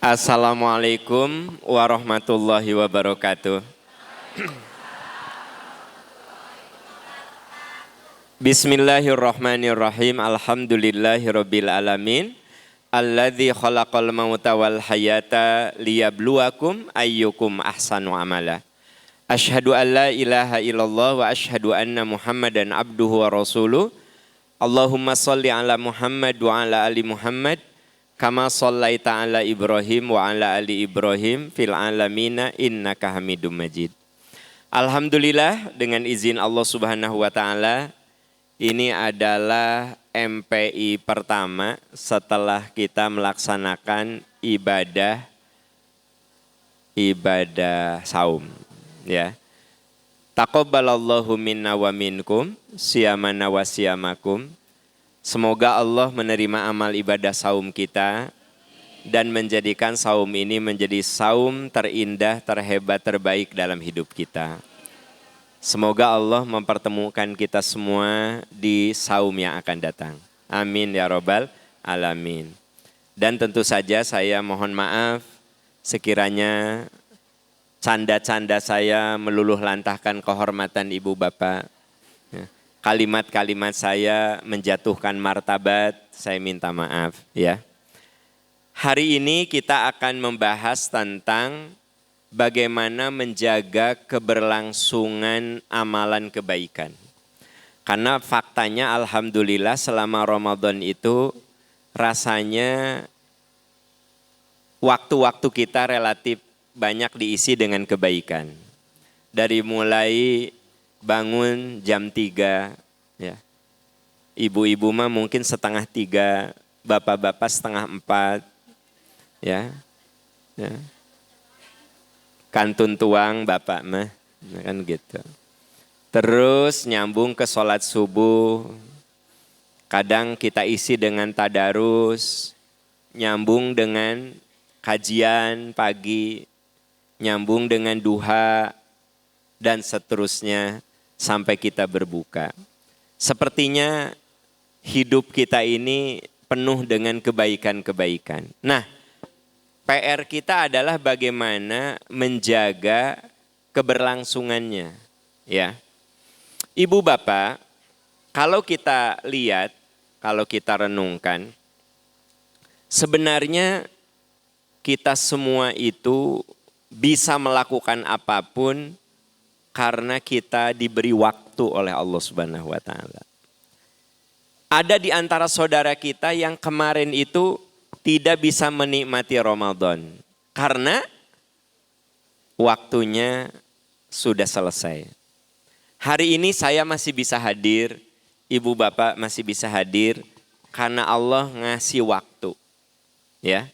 Assalamualaikum warahmatullahi wabarakatuh. Bismillahirrahmanirrahim. Alhamdulillahirabbil alamin. Alladzi khalaqal mauta wal hayata liyabluwakum ayyukum ahsanu amala. Asyhadu an la ilaha illallah wa asyhadu anna Muhammadan abduhu wa rasuluh. Allahumma shalli ala Muhammad wa ala ali Muhammad kama shallaita ala Ibrahim wa ala ali Ibrahim fil alamina innaka Hamidum Majid. Alhamdulillah, dengan izin Allah Subhanahu wa taala, ini adalah MPI pertama setelah kita melaksanakan ibadah saum, ya. Taqabbalallahu minna wa minkum siyamana wa siyamakum. Semoga Allah menerima amal ibadah saum kita dan menjadikan saum ini menjadi saum terindah, terhebat, terbaik dalam hidup kita. Semoga Allah mempertemukan kita semua di saum yang akan datang. Amin ya robbal alamin. Dan tentu saja saya mohon maaf sekiranya canda-canda saya meluluh lantahkan kehormatan ibu bapak. Kalimat-kalimat saya menjatuhkan martabat, saya minta maaf ya. Hari ini kita akan membahas tentang bagaimana menjaga keberlangsungan amalan kebaikan. Karena faktanya alhamdulillah selama Ramadan itu rasanya waktu-waktu kita relatif banyak diisi dengan kebaikan. Dari mulai bangun jam 3, ya. Ibu-ibu mah mungkin 2:30, bapak-bapak 3:30, ya. Kantun tuang bapak mah, kan gitu. Terus nyambung ke sholat subuh, kadang kita isi dengan tadarus, nyambung dengan kajian pagi, nyambung dengan duha, dan seterusnya sampai kita berbuka. Sepertinya hidup kita ini penuh dengan kebaikan-kebaikan. Nah, PR kita adalah bagaimana menjaga keberlangsungannya, ya. Ibu bapak, kalau kita lihat, kalau kita renungkan, sebenarnya kita semua itu bisa melakukan apapun karena kita diberi waktu oleh Allah Subhanahu wa taala. Ada di antara saudara kita yang kemarin itu tidak bisa menikmati Ramadan karena waktunya sudah selesai. Hari ini saya masih bisa hadir, ibu bapak masih bisa hadir karena Allah ngasih waktu. Ya.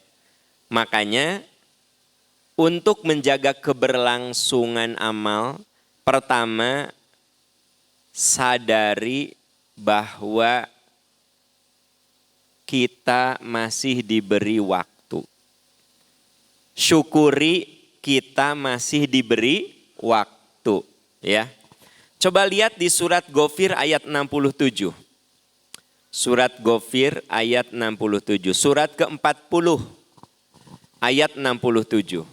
Makanya untuk menjaga keberlangsungan amal, pertama, sadari bahwa kita masih diberi waktu. Syukuri kita masih diberi waktu, ya. Coba lihat di surat Ghafir ayat 67. Surat Ghafir ayat 67, surat ke-40 ayat 67.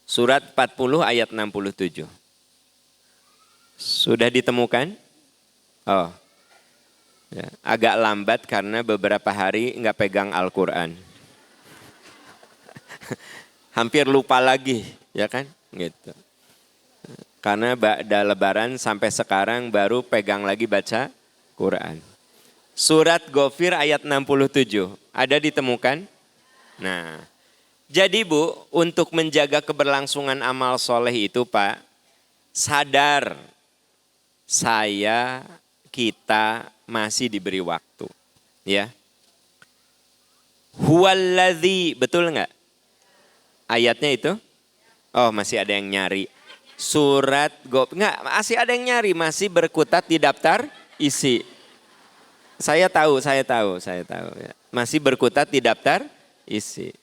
Surat 40 ayat 67. Sudah ditemukan? Oh, ya, agak lambat karena beberapa hari enggak pegang Al-Quran. Hampir lupa lagi, ya kan? Gitu. Karena ba'da lebaran sampai sekarang baru pegang lagi baca Quran. Surat Ghafir ayat 67, ada ditemukan? Nah, jadi Bu, untuk menjaga keberlangsungan amal soleh itu Pak, sadar kita masih diberi waktu. Ya. Huwaladzi, betul enggak? Ayatnya itu? Oh, masih ada yang nyari. Surat Ghafir, enggak, masih ada yang nyari, masih berkutat di daftar isi. Saya tahu. Ya. Masih berkutat di daftar isi.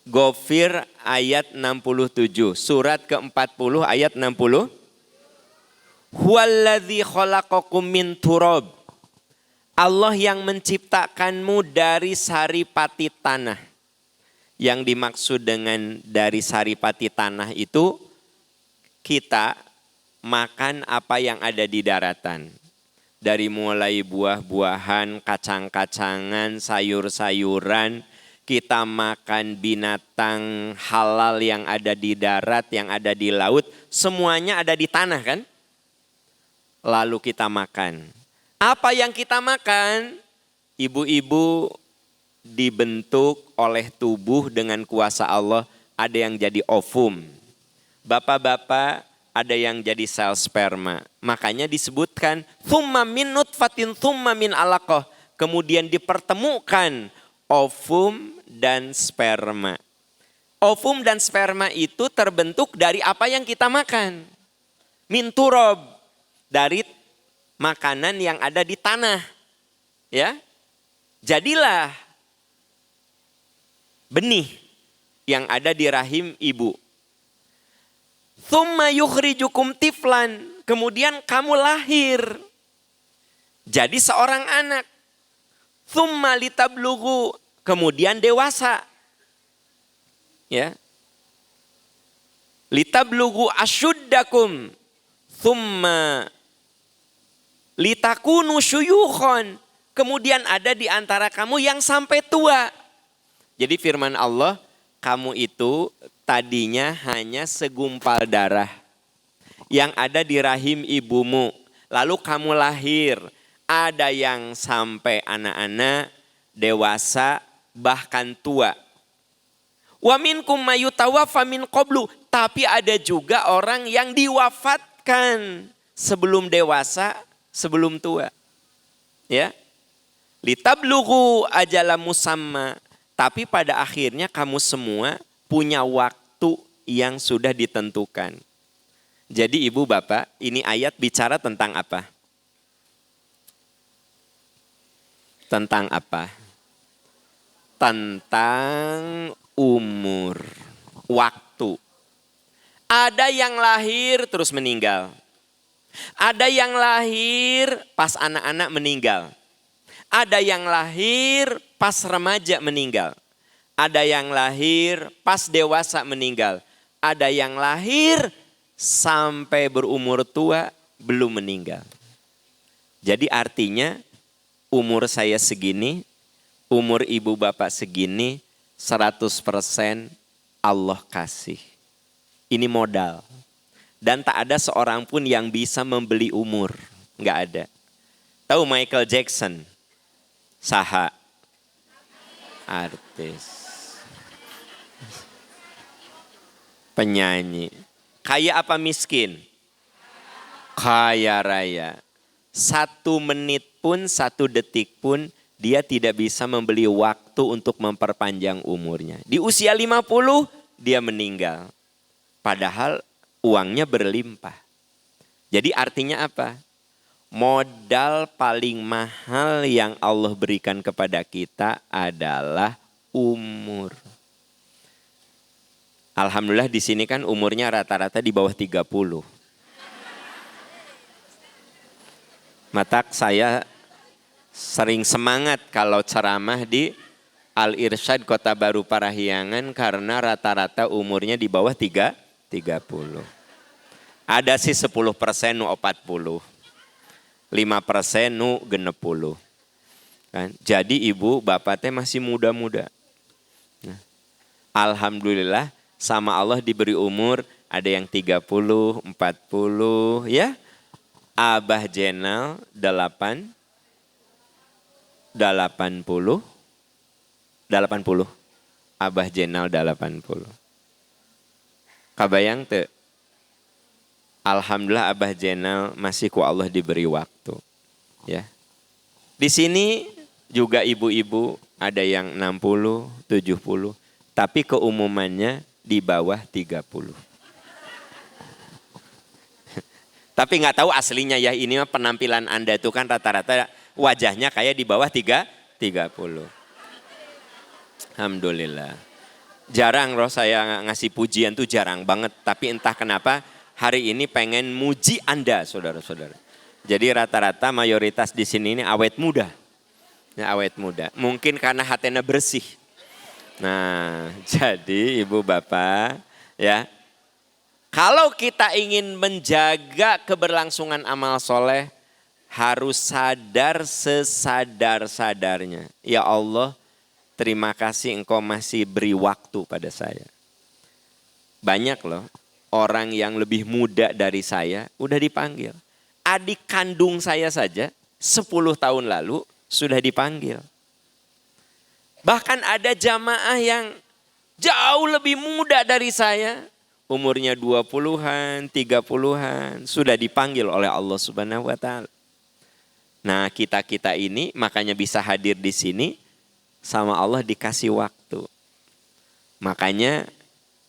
Ghafir ayat 67, surat ke-40 ayat 60. Huwaladzi khalaqakum min turab. Allah yang menciptakanmu dari saripati tanah. Yang dimaksud dengan dari saripati tanah itu kita makan apa yang ada di daratan. Dari mulai buah-buahan, kacang-kacangan, sayur-sayuran, kita makan binatang halal yang ada di darat, yang ada di laut, semuanya ada di tanah kan? Lalu kita makan. Apa yang kita makan? Ibu-ibu dibentuk oleh tubuh dengan kuasa Allah, ada yang jadi ovum. Bapak-bapak ada yang jadi sel sperma. Makanya disebutkan thumma min nutfatin thumma min alaqah. Kemudian dipertemukan ovum dan sperma. Ovum dan sperma itu terbentuk dari apa yang kita makan. Min turab, dari makanan yang ada di tanah. Ya. Jadilah benih yang ada di rahim ibu. Tsumma yukhrijukum tiflan. Kemudian kamu lahir. Jadi seorang anak. Tsumma litablughu. Kemudian dewasa. Ya. Litablughu asyuddakum. Tsumma litakunu syuyukhon. Kemudian ada di antara kamu yang sampai tua. Jadi firman Allah, kamu itu tadinya hanya segumpal darah yang ada di rahim ibumu. Lalu kamu lahir, ada yang sampai anak-anak, dewasa, bahkan tua. Wa minkum mayutawaffa min qablu, tapi ada juga orang yang diwafatkan sebelum dewasa, sebelum tua. Ya. Litablughu ajalan musamma, tapi pada akhirnya kamu semua punya waktu yang sudah ditentukan. Jadi ibu bapak, ini ayat bicara tentang apa? Tentang apa? Tentang umur, waktu. Ada yang lahir terus meninggal. Ada yang lahir pas anak-anak meninggal. Ada yang lahir pas remaja meninggal. Ada yang lahir pas dewasa meninggal. Ada yang lahir sampai berumur tua belum meninggal. Jadi artinya umur saya segini, umur ibu bapak segini, 100% Allah kasih. Ini modal. Dan tak ada seorang pun yang bisa membeli umur. Enggak ada. Tahu Michael Jackson? Saha? Artis. Penyanyi. Kaya apa miskin? Kaya raya. 1 menit pun, 1 detik pun dia tidak bisa membeli waktu untuk memperpanjang umurnya. Di usia 50 dia meninggal. Padahal uangnya berlimpah. Jadi artinya apa? Modal paling mahal yang Allah berikan kepada kita adalah umur. Alhamdulillah di sini kan umurnya rata-rata di bawah 30. Maka saya sering semangat kalau ceramah di Al-Irsyad Kota Baru Parahyangan karena rata-rata umurnya di bawah 30. Ada sih 10% nu 40. 5% nu 60. Kan? Jadi ibu bapak teh masih muda-muda. Nah, alhamdulillah sama Allah diberi umur ada yang 30, 40 ya. Abah Jenal 80. Abah Jenal 80. Kabayang teu? Alhamdulillah Abah Jenal masih ku Allah diberi waktu. Ya. Di sini juga ibu-ibu ada yang 60, 70, tapi keumumannya di bawah 30. Tapi nggak tahu aslinya ya, ini mah penampilan Anda itu kan rata-rata wajahnya kayak di bawah 30. Alhamdulillah. Jarang loh saya ngasih pujian tuh jarang banget, tapi entah kenapa hari ini pengen muji Anda saudara-saudara. Jadi rata-rata mayoritas di sini ini awet muda. Ya, awet muda. Mungkin karena hatena bersih. Nah, jadi ibu bapak ya. Kalau kita ingin menjaga keberlangsungan amal soleh, harus sadar sesadar-sadarnya. Ya Allah, terima kasih engkau masih beri waktu pada saya. Banyak loh orang yang lebih muda dari saya udah dipanggil. Adik kandung saya saja 10 tahun lalu sudah dipanggil. Bahkan ada jamaah yang jauh lebih muda dari saya. Umurnya 20-an, 30-an. Sudah dipanggil oleh Allah Subhanahu wa ta'ala. Nah, kita-kita ini makanya bisa hadir di sini sama Allah dikasih waktu. Makanya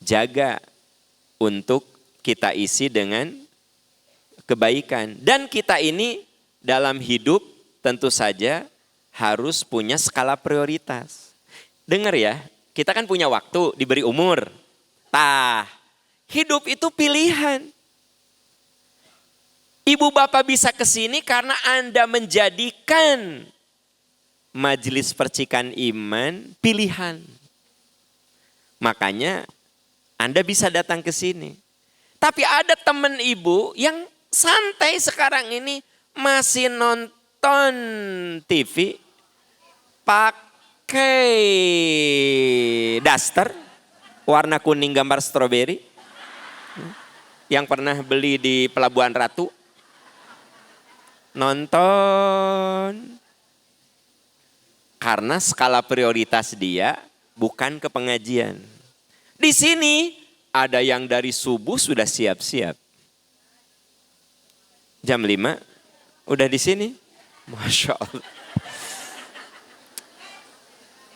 jaga untuk kita isi dengan kebaikan. Dan kita ini dalam hidup tentu saja harus punya skala prioritas. Dengar ya, kita kan punya waktu, diberi umur. Hidup itu pilihan. Ibu bapak bisa ke sini karena Anda menjadikan majelis percikan iman pilihan. Makanya Anda bisa datang ke sini. Tapi ada teman ibu yang santai sekarang ini masih nonton TV pakai daster warna kuning gambar stroberi yang pernah beli di Pelabuhan Ratu. Nonton karena skala prioritas dia bukan ke pengajian. Di sini ada yang dari subuh sudah siap-siap. Jam 5 udah di sini. Masya Allah.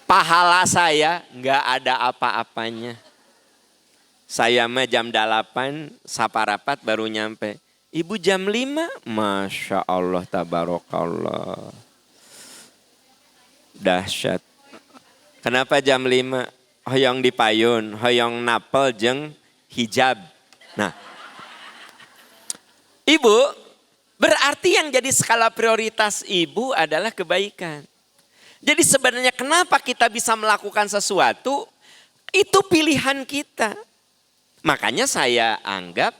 Pahala saya nggak ada apa-apanya. Saya mah jam 8 saparapat baru nyampe. Ibu jam 5, Masya Allah, tabarakallah. Dahsyat. Kenapa jam 5? Hoyong dipayun, hoyong napel jeng hijab. Nah, ibu, berarti yang jadi skala prioritas ibu adalah kebaikan. Jadi sebenarnya kenapa kita bisa melakukan sesuatu, itu pilihan kita. Makanya saya anggap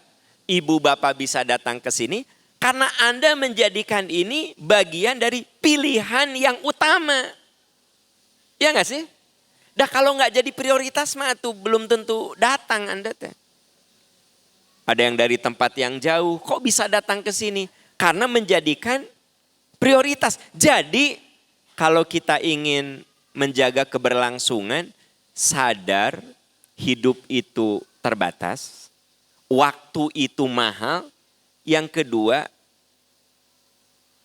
ibu bapak bisa datang ke sini karena Anda menjadikan ini bagian dari pilihan yang utama. Ya nggak sih? Dah kalau nggak jadi prioritas mah tuh belum tentu datang Anda teh. Ada yang dari tempat yang jauh, kok bisa datang ke sini? Karena menjadikan prioritas. Jadi kalau kita ingin menjaga keberlangsungan, sadar hidup itu terbatas, waktu itu mahal. Yang kedua,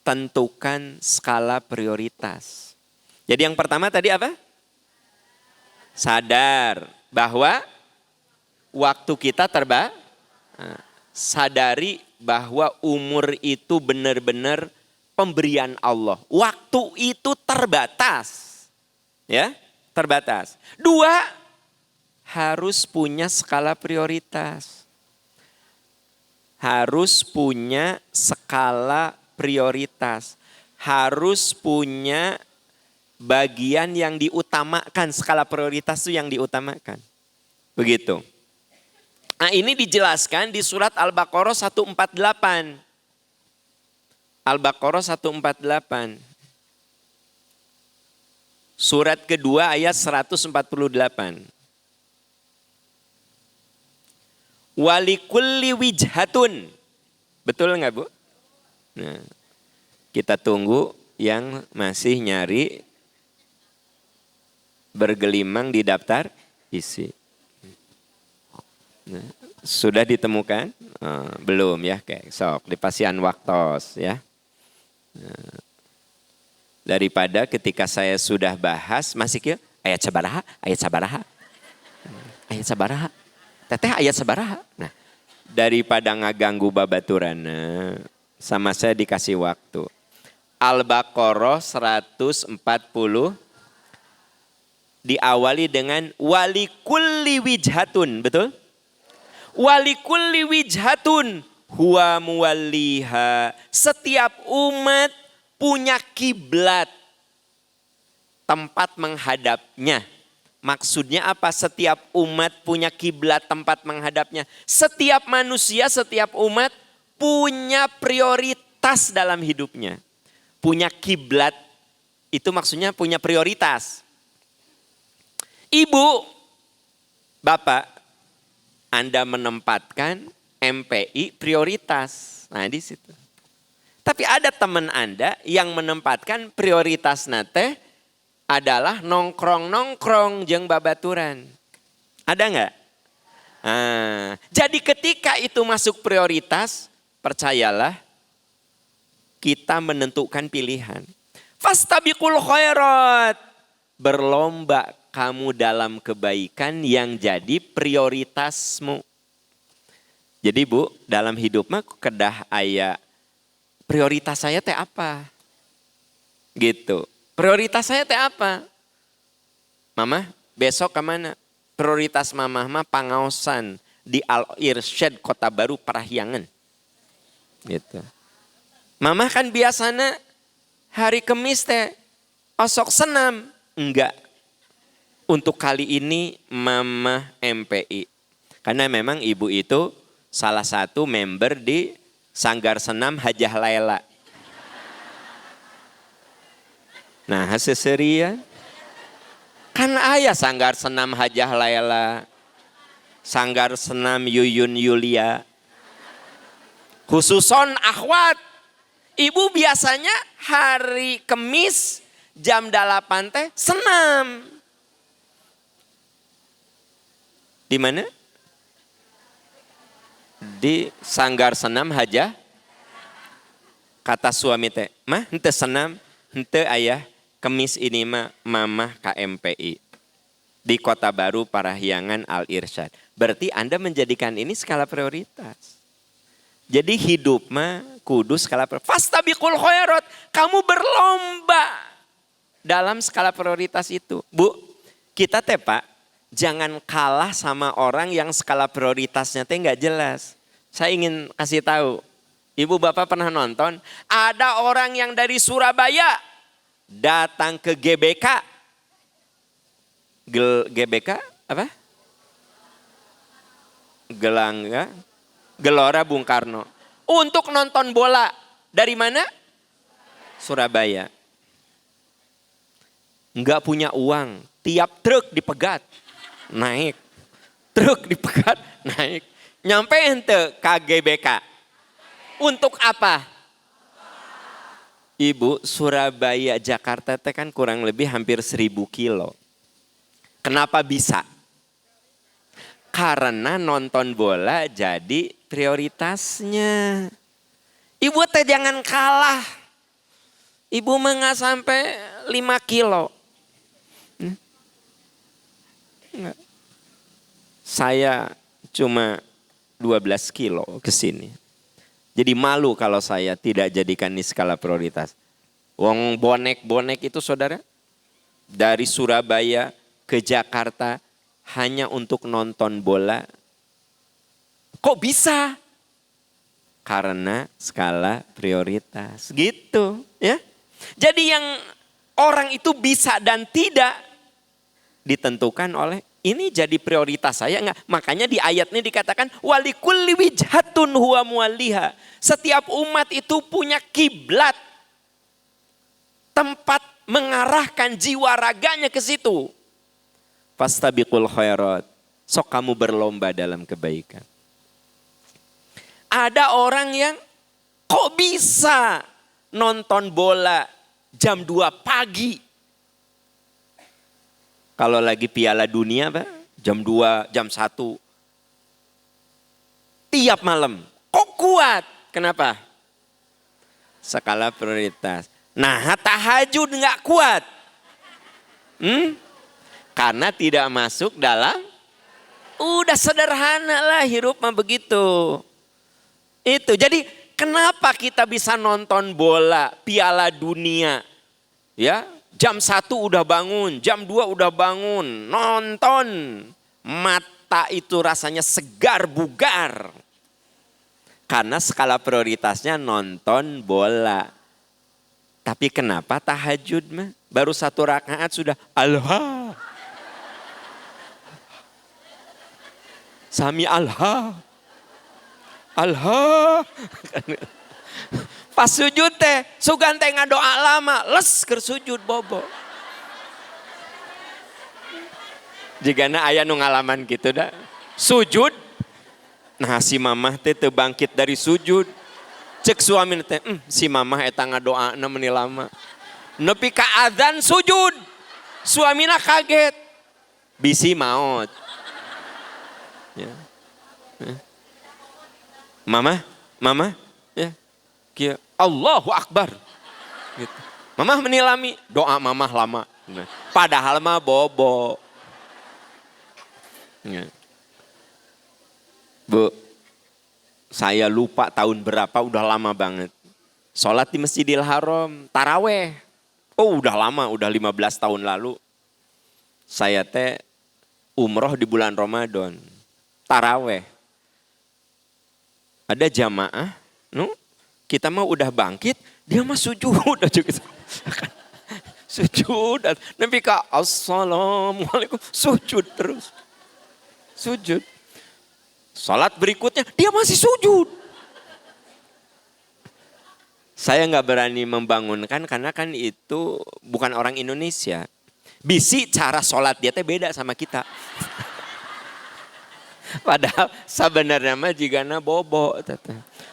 tentukan skala prioritas. Jadi yang pertama tadi apa? Sadar bahwa waktu kita terbatas. Sadari bahwa umur itu benar-benar pemberian Allah. Waktu itu terbatas. Ya, terbatas. 2, harus punya skala prioritas. Harus punya skala prioritas. Harus punya bagian yang diutamakan. Skala prioritas itu yang diutamakan. Begitu. Nah, ini dijelaskan di surat Al-Baqarah 148. Al-Baqarah 148. Surat kedua ayat 148. Walikulli wijhatun. Betul enggak, Bu? Nah, kita tunggu yang masih nyari bergelimang di daftar isi. Nah, sudah ditemukan? Belum ya, kayak sok dipasian waktos ya. Nah, daripada ketika saya sudah bahas masih ke ayat sabaraha, ayat sabaraha. Ayat sabaraha. Teteh ayat sabaraha. Nah, daripada ngaganggu babaturana, sama saya dikasih waktu. Al-Baqarah 140 diawali dengan walikulli wijhatun, betul? Walikulli wijhatun huwa muwalliha. Setiap umat punya kiblat. tempat menghadapnya. Maksudnya apa? Setiap umat punya kiblat tempat menghadapnya. Setiap manusia, setiap umat punya prioritas dalam hidupnya. Punya kiblat, itu maksudnya punya prioritas. Ibu, bapak, Anda menempatkan MPI prioritas. Nah di situ. Tapi ada teman Anda yang menempatkan prioritas nate adalah nongkrong-nongkrong jeung babaturan. Ada nggak? Nah, jadi ketika itu masuk prioritas, percayalah kita menentukan pilihan. Fastabiqul khairat. Berlomba kamu dalam kebaikan yang jadi prioritasmu. Jadi Bu, dalam hidup mah kedah aya prioritas saya teh apa? Gitu. Prioritas saya teh apa? Mama, besok kemana? Prioritas mama mah pangaosan di Al-Irsyad Kota Baru Parahyangan. Gitu. Mama kan biasanya hari Kemis teh osok senam. Enggak. Untuk kali ini mama MPI. Karena memang ibu itu salah satu member di Sanggar Senam Hajah Laila. Nah seserian. Kan ayah Sanggar Senam Hajah Laila. Sanggar Senam Yuyun Yulia. Khususon akhwat. Ibu biasanya hari Kemis jam 8 teh senam. Di mana? Di Sanggar Senam Hajah. Kata suami teh, mah henteu senam, henteu ayah, Kemis ini mah mamah KMPI. Di Kota Baru Parahyangan Al-Irsyad. Berarti Anda menjadikan ini skala prioritas. Jadi hidup mah kudu skala prioritas. Fastabiqul khairat. Kamu berlomba dalam skala prioritas itu. Bu, kita teh Pak, jangan kalah sama orang yang skala prioritasnya teh nggak jelas. Saya ingin kasih tahu, ibu bapak pernah nonton, ada orang yang dari Surabaya datang ke GBK. GBK apa? Gelora Bung Karno. Untuk nonton bola. Dari mana? Surabaya. Enggak punya uang, tiap truk dipegat. Naik, truk dipegat, naik. Nyampe ente KGBK. Untuk apa? Ibu, Surabaya, Jakarta itu kan kurang lebih hampir 1000 kilo. Kenapa bisa? Karena nonton bola jadi prioritasnya. Ibu teh jangan kalah. Ibu mah nggak sampai 5 kilo. Enggak. Saya cuma 12 kilo ke sini. Jadi malu kalau saya tidak jadikan ini skala prioritas. Wong bonek-bonek itu saudara, dari Surabaya ke Jakarta hanya untuk nonton bola. Kok bisa? Karena skala prioritas gitu ya. Jadi yang orang itu bisa dan tidak ditentukan oleh ini jadi prioritas saya enggak. Makanya di ayat ini dikatakan walikulli wijhatun huwa muwalliha. Setiap umat itu punya kiblat. Tempat mengarahkan jiwa raganya ke situ. Fastabiqul khairat. Sok kamu berlomba dalam kebaikan. Ada orang yang kok bisa nonton bola jam 2 pagi. Kalau lagi Piala Dunia Pak, jam 2, jam 1. Tiap malam. Kok kuat? Kenapa? Skala prioritas. Nah tahajud nggak kuat. Karena tidak masuk dalam. Udah sederhana lah hidup mah begitu. Itu jadi kenapa kita bisa nonton bola Piala Dunia. Ya. Jam 1 udah bangun, jam 2 udah bangun, nonton. Mata itu rasanya segar bugar. Karena skala prioritasnya nonton bola. Tapi kenapa tahajud mah? Baru 1 rakaat sudah Allah. Sami Allah. Allah. Pas sujud teh, sugan teh ngadoa lama, les keur sujud bobo. Jigana aya nu ngalaman gitu dah. Sujud, nah si mamah teh teu bangkit dari sujud. Cek suami teh, si mamah eta ngadoana meuni lama. Nepi ka adzan sujud. Suamina kaget. Bisi maot. Ya. Mama, ya. Kia Allahu Akbar. Gitu. Mamah menilami, doa mamah lama. Nah, padahal mah bobo. Ya. Bu, saya lupa tahun berapa, udah lama banget. Sholat di Masjidil Haram, taraweh. Oh udah lama, udah 15 tahun lalu. Saya teh umroh di bulan Ramadan. Taraweh. Ada jamaah, kita mah udah bangkit, dia mah sujud aja gitu. Sujud, Nabi ka assalamualaikum, sujud terus. Sujud. Salat berikutnya, dia masih sujud. Saya nggak berani membangunkan karena kan itu bukan orang Indonesia. Bisi cara sholat dia teh beda sama kita. Padahal sebenarnya mah jigana bobo.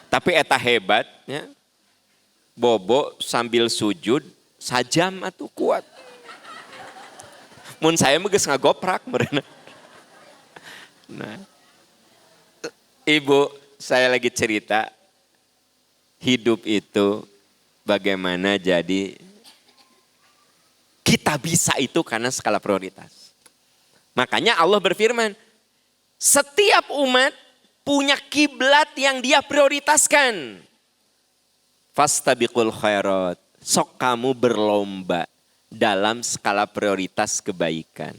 Tapi eta hebat ya. Bobo sambil sujud sajam atuh kuat. Mun saya mah geus ngagoprak meureunna. Nah. Ibu, saya lagi cerita hidup itu bagaimana jadi kita bisa itu karena skala prioritas. Makanya Allah berfirman, setiap umat punya kiblat yang dia prioritaskan. Fastabiqul khairat. Sok kamu berlomba dalam skala prioritas kebaikan.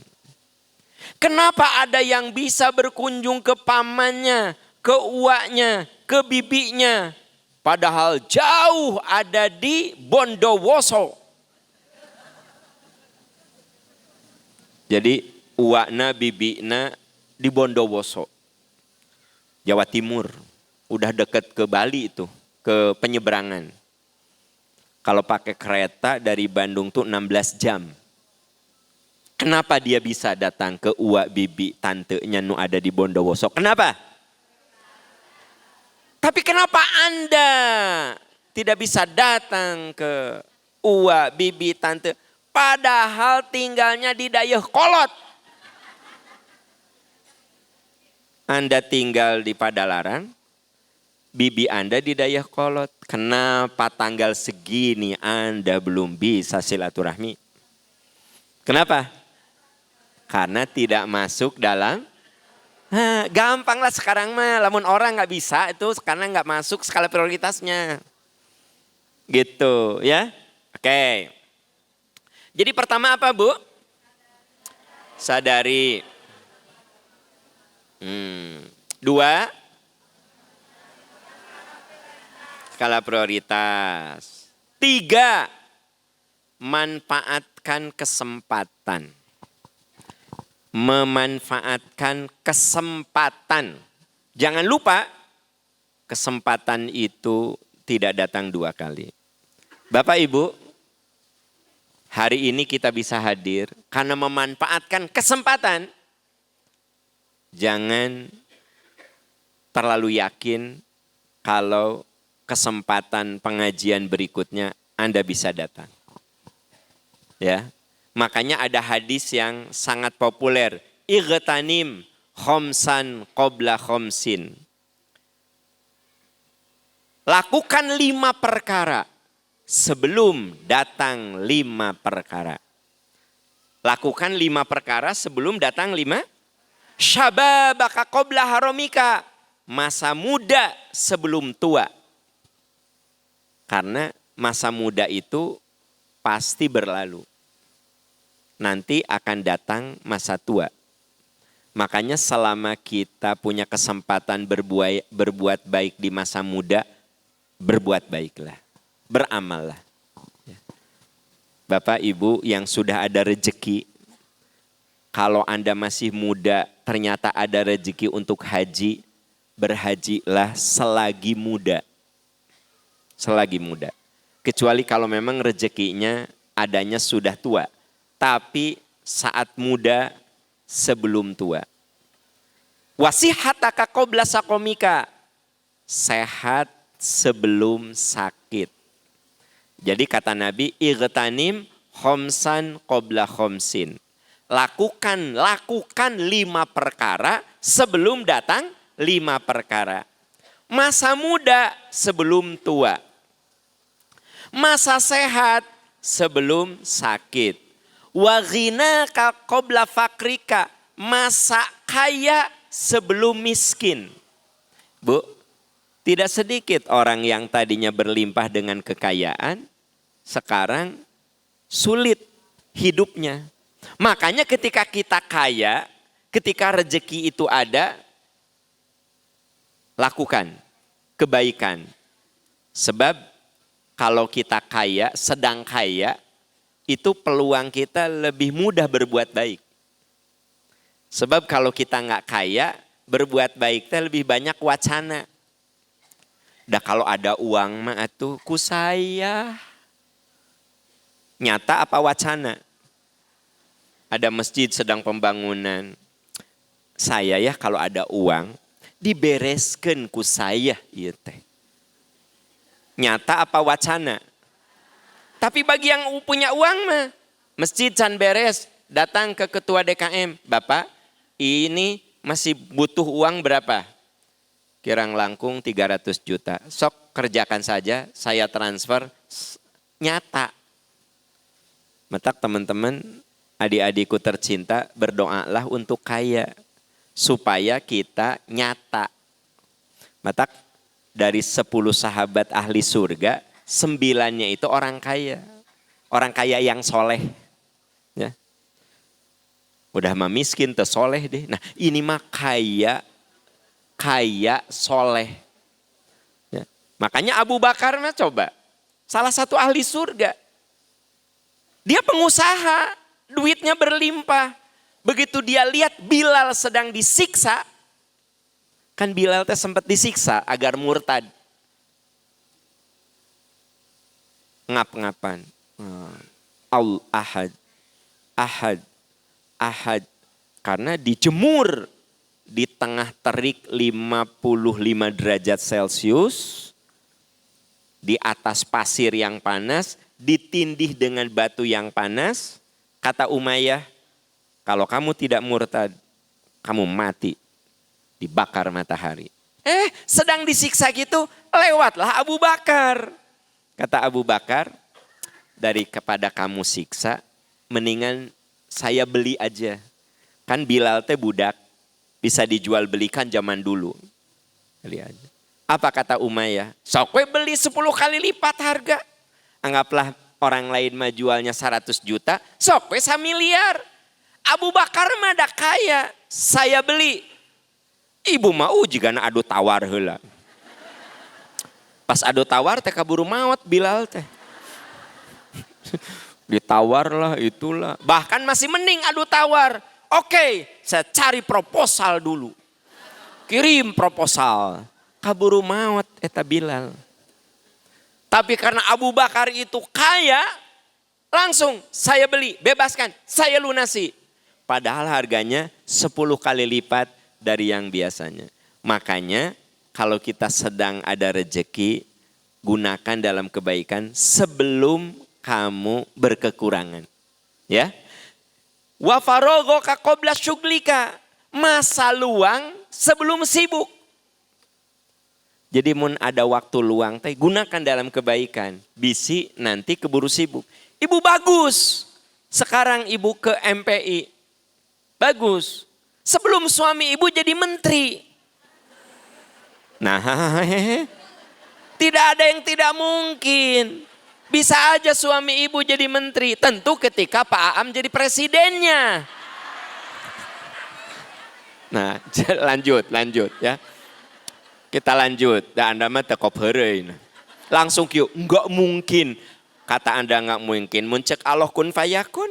Kenapa ada yang bisa berkunjung ke pamannya, ke uaknya, ke bibinya. Padahal jauh ada di Bondowoso. Jadi uakna, bibina di Bondowoso, Jawa Timur. Udah deket ke Bali itu, ke penyeberangan. Kalau pakai kereta dari Bandung tuh 16 jam. Kenapa dia bisa datang ke uak bibi tantenya nu ada di Bondowoso? Kenapa? Tapi kenapa Anda tidak bisa datang ke uak bibi tante? Padahal tinggalnya di Dayakolot. Anda tinggal di Padalarang, bibi Anda di Dayakolot. Kenapa tanggal segini Anda belum bisa silaturahmi? Kenapa? Karena tidak masuk dalam, gampang lah sekarang mah. Lamun orang nggak bisa itu karena nggak masuk skala prioritasnya. Gitu ya. Oke. Jadi pertama apa Bu? Sadari. 2, skala prioritas. 3, manfaatkan kesempatan. Memanfaatkan kesempatan. Jangan lupa, kesempatan itu tidak datang 2 kali. Bapak Ibu, hari ini kita bisa hadir karena memanfaatkan kesempatan. Jangan terlalu yakin kalau kesempatan pengajian berikutnya Anda bisa datang. Ya. Makanya ada hadis yang sangat populer. Igtanim khomsan qabla khomsin. Lakukan 5 perkara sebelum datang 5 perkara. Lakukan 5 perkara sebelum datang 5. Syababaka qabla haramika. Masa muda sebelum tua. Karena masa muda itu pasti berlalu. Nanti akan datang masa tua. Makanya selama kita punya kesempatan berbuat baik di masa muda, berbuat baiklah, beramallah. Bapak Ibu yang sudah ada rezeki, kalau Anda masih muda ternyata ada rezeki untuk haji, berhajilah selagi muda. Selagi muda. Kecuali kalau memang rezekinya adanya sudah tua. Tapi saat muda sebelum tua. Wasihataka qabla saqomika. Sehat sebelum sakit. Jadi kata Nabi, igtanim khomsan qabla khomsin. Lakukan 5 perkara sebelum datang 5 perkara. Masa muda sebelum tua. Masa sehat sebelum sakit. Wa ghinaka qabla fakrika. Masa kaya sebelum miskin. Bu, tidak sedikit orang yang tadinya berlimpah dengan kekayaan, sekarang sulit hidupnya. Makanya ketika kita kaya, ketika rezeki itu ada, lakukan kebaikan. Sebab kalau kita kaya, sedang kaya, itu peluang kita lebih mudah berbuat baik. Sebab kalau kita nggak kaya, berbuat baik itu lebih banyak wacana. Dah kalau ada uang mah atuh ku saya. Nyata apa wacana? Ada masjid sedang pembangunan. Saya ya kalau ada uang dibereskeun ku saya ieu teh. Nyata apa wacana? Tapi bagi yang punya uang mah masjid can beres, datang ke ketua DKM, "Bapak, ini masih butuh uang berapa?" Kirang langkung 300 juta. Sok kerjakan saja, saya transfer. Nyata. Matak teman-teman, adik-adikku tercinta, berdoalah untuk kaya. Supaya kita nyata. Matak dari 10 sahabat ahli surga, 9-nya itu orang kaya. Orang kaya yang soleh. Ya. Udah mah miskin, tersoleh deh. Nah ini mah kaya soleh. Ya. Makanya Abu Bakar mah coba. Salah satu ahli surga. Dia pengusaha, duitnya berlimpah. Begitu dia lihat Bilal sedang disiksa. Kan Bilal teh sempat disiksa agar murtad. Ngap-ngapan. Ahad. Karena dijemur di tengah terik 55 derajat Celcius, di atas pasir yang panas, ditindih dengan batu yang panas. Kata Umayyah, kalau kamu tidak murtad, kamu mati, dibakar matahari. Sedang disiksa gitu, lewatlah Abu Bakar. Kata Abu Bakar, kepada kamu siksa, mendingan saya beli aja. Kan Bilal teh budak. Bisa dijual belikan zaman dulu. Lihat. Apa kata Umayyah? Sok we beli 10 kali lipat harga. Anggaplah orang lain mah jualnya 100 juta. Sok we 1 miliar. Abu Bakar mah da kaya. Saya beli. Ibu mau juga na adu tawar heula. Pas adu tawar teh kaburu maot Bilal teh. Ditawar lah itulah. Bahkan masih mending adu tawar. Oke, saya cari proposal dulu. Kirim proposal. Kaburu maut eta Bilal. Tapi karena Abu Bakar itu kaya, langsung saya beli, bebaskan, saya lunasi. Padahal harganya 10 kali lipat dari yang biasanya. Makanya kalau kita sedang ada rezeki, gunakan dalam kebaikan sebelum kamu berkekurangan. Ya. Wa faragha qabla syuglika. Masa luang sebelum sibuk. Jadi mun ada waktu luang teh gunakan dalam kebaikan. Bisi nanti keburu sibuk. Ibu bagus. Sekarang ibu ke MPI. Bagus. Sebelum suami ibu jadi menteri. Nah, tidak ada yang tidak mungkin. Bisa aja suami ibu jadi menteri. Tentu ketika Pak Aam jadi presidennya. Nah lanjut ya. Kita lanjut. Dan Anda mah tekop heureuy. Langsung kieu, enggak mungkin. Kata Anda nggak mungkin, muncek Allah kun fayakun.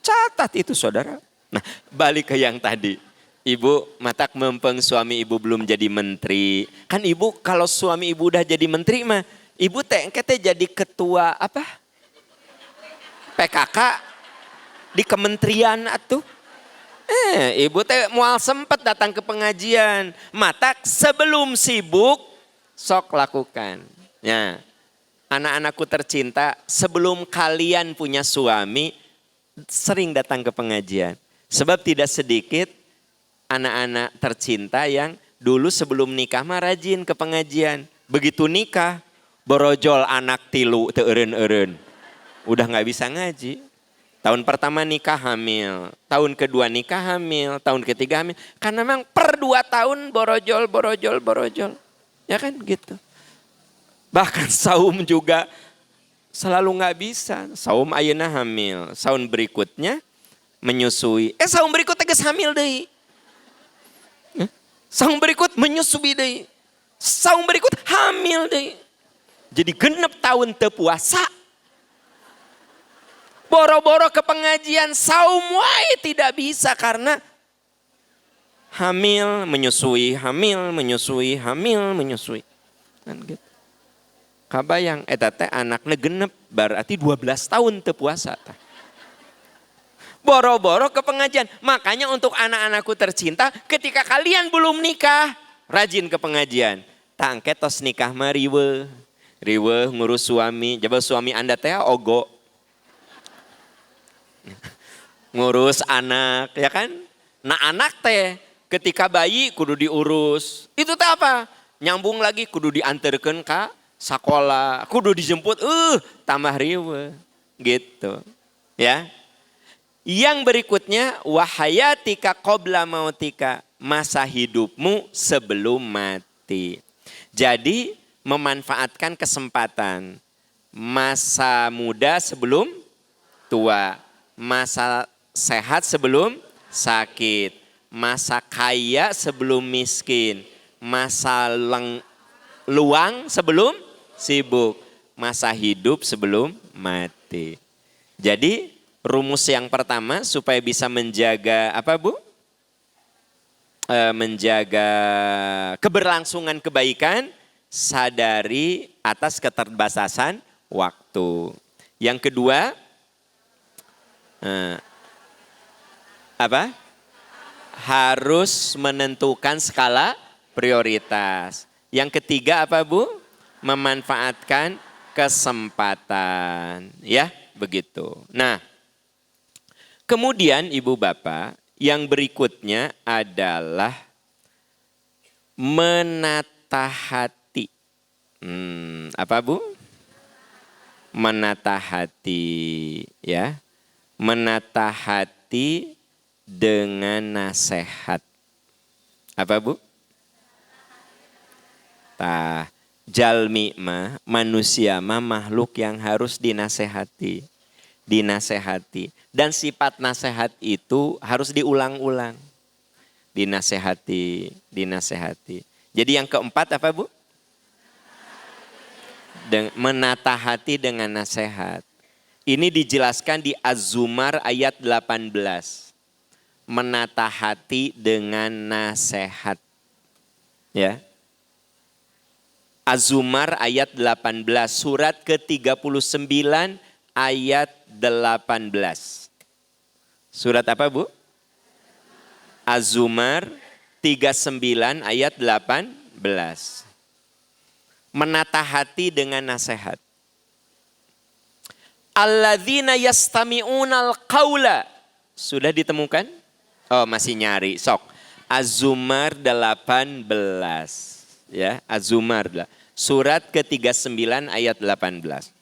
Catat itu saudara. Nah balik ke yang tadi. Ibu matak mempeng suami ibu belum jadi menteri. Kan ibu kalau suami ibu udah jadi menteri mah. Ibu teh jadi ketua apa? PKK di kementerian atuh. Ibu teh mual sempet datang ke pengajian. Matak sebelum sibuk sok lakukan. Ya. Anak-anakku tercinta, sebelum kalian punya suami, sering datang ke pengajian. Sebab tidak sedikit anak-anak tercinta yang dulu sebelum nikah mah rajin ke pengajian. Begitu nikah, borojol anak tilu teu eureun-eureun. Udah gak bisa ngaji. Tahun pertama nikah hamil, tahun kedua nikah hamil, tahun ketiga hamil. Karena memang per 2 tahun borojol. Ya kan gitu. Bahkan saum juga selalu gak bisa. Saum ayeuna hamil, saum berikutnya menyusui. Saum berikut tegas hamil deui. Saum berikut menyusui deui. Saum berikut hamil deui. Jadi 6 tahun teu puasa. Boro-boro ke pengajian saum wae tidak bisa karena hamil menyusui. Kan gitu. Kabayang eta teh anakna genep berarti 12 tahun teu puasa tah. Boro-boro ke pengajian. Makanya untuk anak-anakku tercinta ketika kalian belum nikah rajin ke pengajian. Tangke tos nikah mah riweuh ngurus suami. Coba suami Anda teh ogo. Ngurus anak ya kan. Nah anak teh ketika bayi kudu diurus. Itu teh apa? Nyambung lagi kudu dianterkeun ka sekolah, kudu dijemput, tambah riweuh gitu. Ya. Yang berikutnya wahayatika qabla mautika, masa hidupmu sebelum mati. Jadi memanfaatkan kesempatan masa muda sebelum tua, masa sehat sebelum sakit, masa kaya sebelum miskin, masa luang sebelum sibuk, masa hidup sebelum mati. Jadi rumus yang pertama supaya bisa menjaga apa Bu? Menjaga keberlangsungan kebaikan, sadari atas keterbatasan waktu. Yang kedua, apa? Harus menentukan skala prioritas. Yang ketiga apa Bu? Memanfaatkan kesempatan. Ya begitu. Nah kemudian Ibu Bapak yang berikutnya adalah menata hati. Apa Bu? Menata hati ya. Menata hati dengan nasihat. Apa Bu? Tah, jalmi mah, manusia mah makhluk yang harus dinasehati. Dan sifat nasihat itu harus diulang-ulang. Dinasehati. Jadi yang keempat apa Bu? Menata hati dengan nasihat. Ini dijelaskan di Az-Zumar ayat 18. Menata hati dengan nasihat. Ya. Az-Zumar ayat 18, surat ke-39 ayat 18. Surat apa Bu? Az-Zumar 39 ayat 18. Menata hati dengan nasihat. Alladzina yastami'unal qaula. Sudah ditemukan? Oh masih nyari, sok. Az-Zumar 18. Ya, Az-Zumar. Surat ke-39 ayat 18.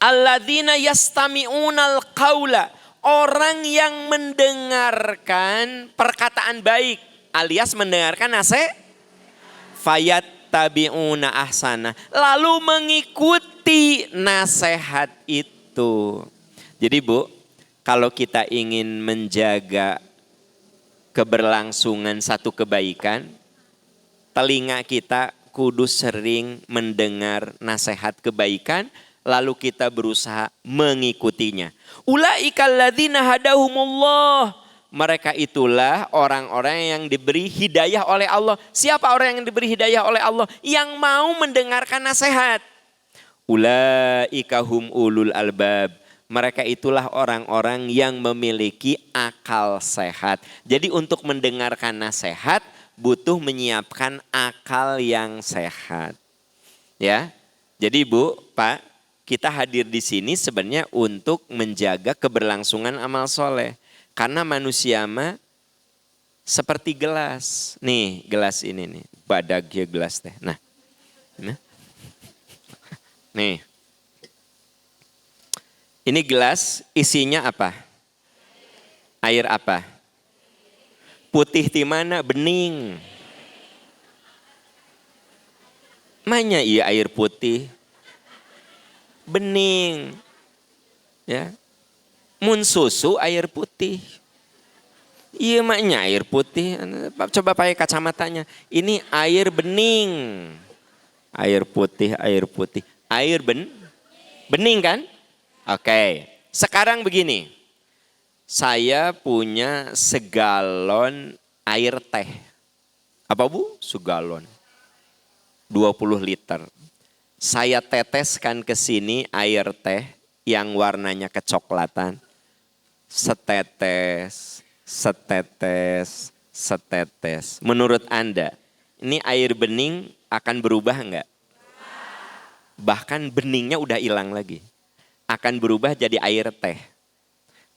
Alladzina yastami'unal qaula. Orang yang mendengarkan perkataan baik. Alias mendengarkan nasihat. Fayattabi'una ahsana. Lalu mengikuti nasihat itu. Jadi Bu, kalau kita ingin menjaga keberlangsungan satu kebaikan, telinga kita kudu sering mendengar nasihat kebaikan lalu kita berusaha mengikutinya. Ulaikal ladzina hadahumullah. Mereka itulah orang-orang yang diberi hidayah oleh Allah. Siapa orang yang diberi hidayah oleh Allah? Yang mau mendengarkan nasihat. Ulaika hum ulul albab. Mereka itulah orang-orang yang memiliki akal sehat. Jadi untuk mendengarkan nasihat butuh menyiapkan akal yang sehat. Ya. Jadi Bu, Pak, kita hadir di sini sebenarnya untuk menjaga keberlangsungan amal soleh. Karena manusia mah seperti gelas. Nih gelas ini nih, badag ya gelas teh. Nah. Nih. Ini gelas isinya apa? Air apa? Putih di mana? Bening. Manya iya air putih. Bening. Ya. Mun susu air putih. Iya maknya air putih. Coba pakai kacamatanya. Ini air bening. Air putih, air putih. Air bening kan? Oke. Sekarang begini. Saya punya segalon air teh. Apa Bu? Segalon. 20 liter. Saya teteskan ke sini air teh yang warnanya kecoklatan. Setetes, setetes, setetes. Menurut Anda, ini air bening akan berubah enggak? Bahkan beningnya udah hilang lagi. Akan berubah jadi air teh.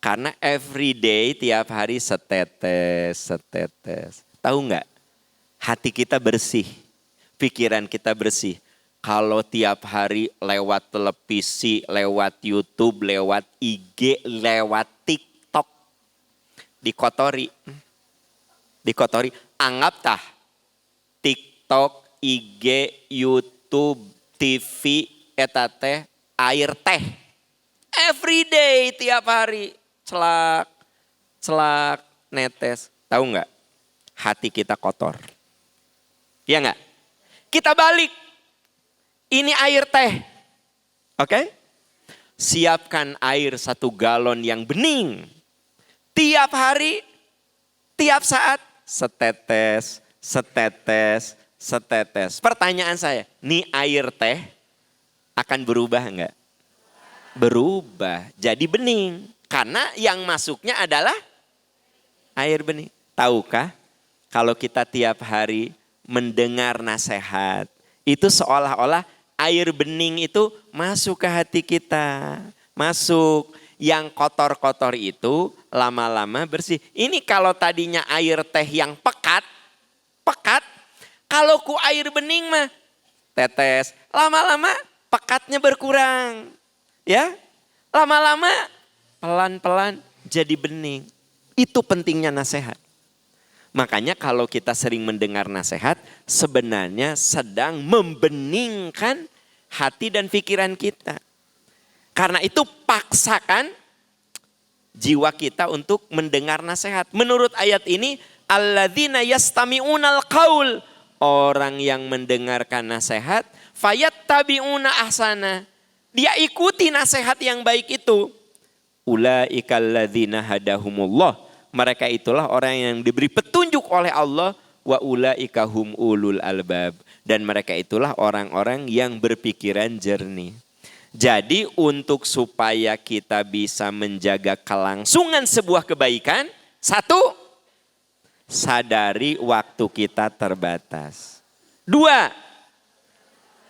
Karena every day tiap hari setetes, setetes. Tahu enggak? Hati kita bersih, pikiran kita bersih. Kalau tiap hari lewat televisi, lewat YouTube, lewat IG, lewat TikTok, dikotori. Anggap tah TikTok, IG, YouTube, TV, eta teh, air teh. Every day tiap hari. Celak, netes. Tahu nggak? Hati kita kotor. Iya nggak? Kita balik. Ini air teh. Oke? Siapkan air 1 galon yang bening. Tiap hari, tiap saat. Setetes, setetes, setetes. Pertanyaan saya, nih air teh akan berubah enggak? Berubah, jadi bening. Karena yang masuknya adalah air bening. Tahukah kalau kita tiap hari mendengar nasihat, itu seolah-olah air bening itu masuk ke hati kita. Masuk. Yang kotor-kotor itu lama-lama bersih. Ini kalau tadinya air teh yang pekat. Kalau ku air bening mah tetes. Lama-lama pekatnya berkurang. Ya, lama-lama pelan-pelan jadi bening. Itu pentingnya nasihat. Makanya kalau kita sering mendengar nasihat, sebenarnya sedang membeningkan hati dan pikiran kita. Karena itu paksakan jiwa kita untuk mendengar nasihat. Menurut ayat ini, alladzina yastami'unal qaul. Orang yang mendengarkan nasihat, fayattabi'una ahsana. Dia ikuti nasihat yang baik itu. Ulaikal ladzina hadahumullah. Mereka itulah orang yang diberi petunjuk oleh Allah. Wa ulaika hum ulul albab. Dan mereka itulah orang-orang yang berpikiran jernih. Jadi untuk supaya kita bisa menjaga kelangsungan sebuah kebaikan. 1, sadari waktu kita terbatas. 2,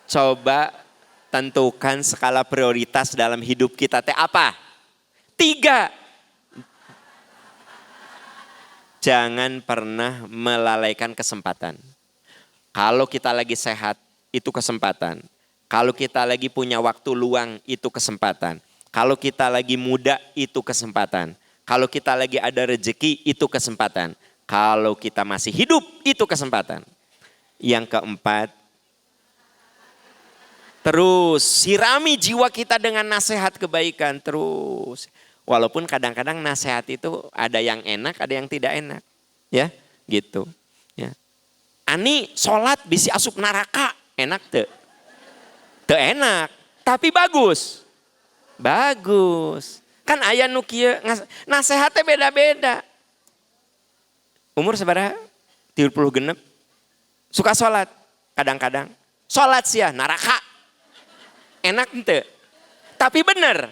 coba tentukan skala prioritas dalam hidup kita teh apa? 3, jangan pernah melalaikan kesempatan. Kalau kita lagi sehat, itu kesempatan. Kalau kita lagi punya waktu luang, itu kesempatan. Kalau kita lagi muda, itu kesempatan. Kalau kita lagi ada rezeki, itu kesempatan. Kalau kita masih hidup, itu kesempatan. Yang keempat, terus sirami jiwa kita dengan nasihat kebaikan terus. Walaupun kadang-kadang nasihat itu ada yang enak, ada yang tidak enak. Ya, gitu. Ya. Ani sholat bisa asup neraka, enak tuh. Teu enak, Tapi bagus. Bagus. Kan aya nu kieu nasehatnya beda-beda. Umur sabaraha? 36. Suka sholat kadang-kadang. Sholat sia neraka. Enak ente. Tapi bener.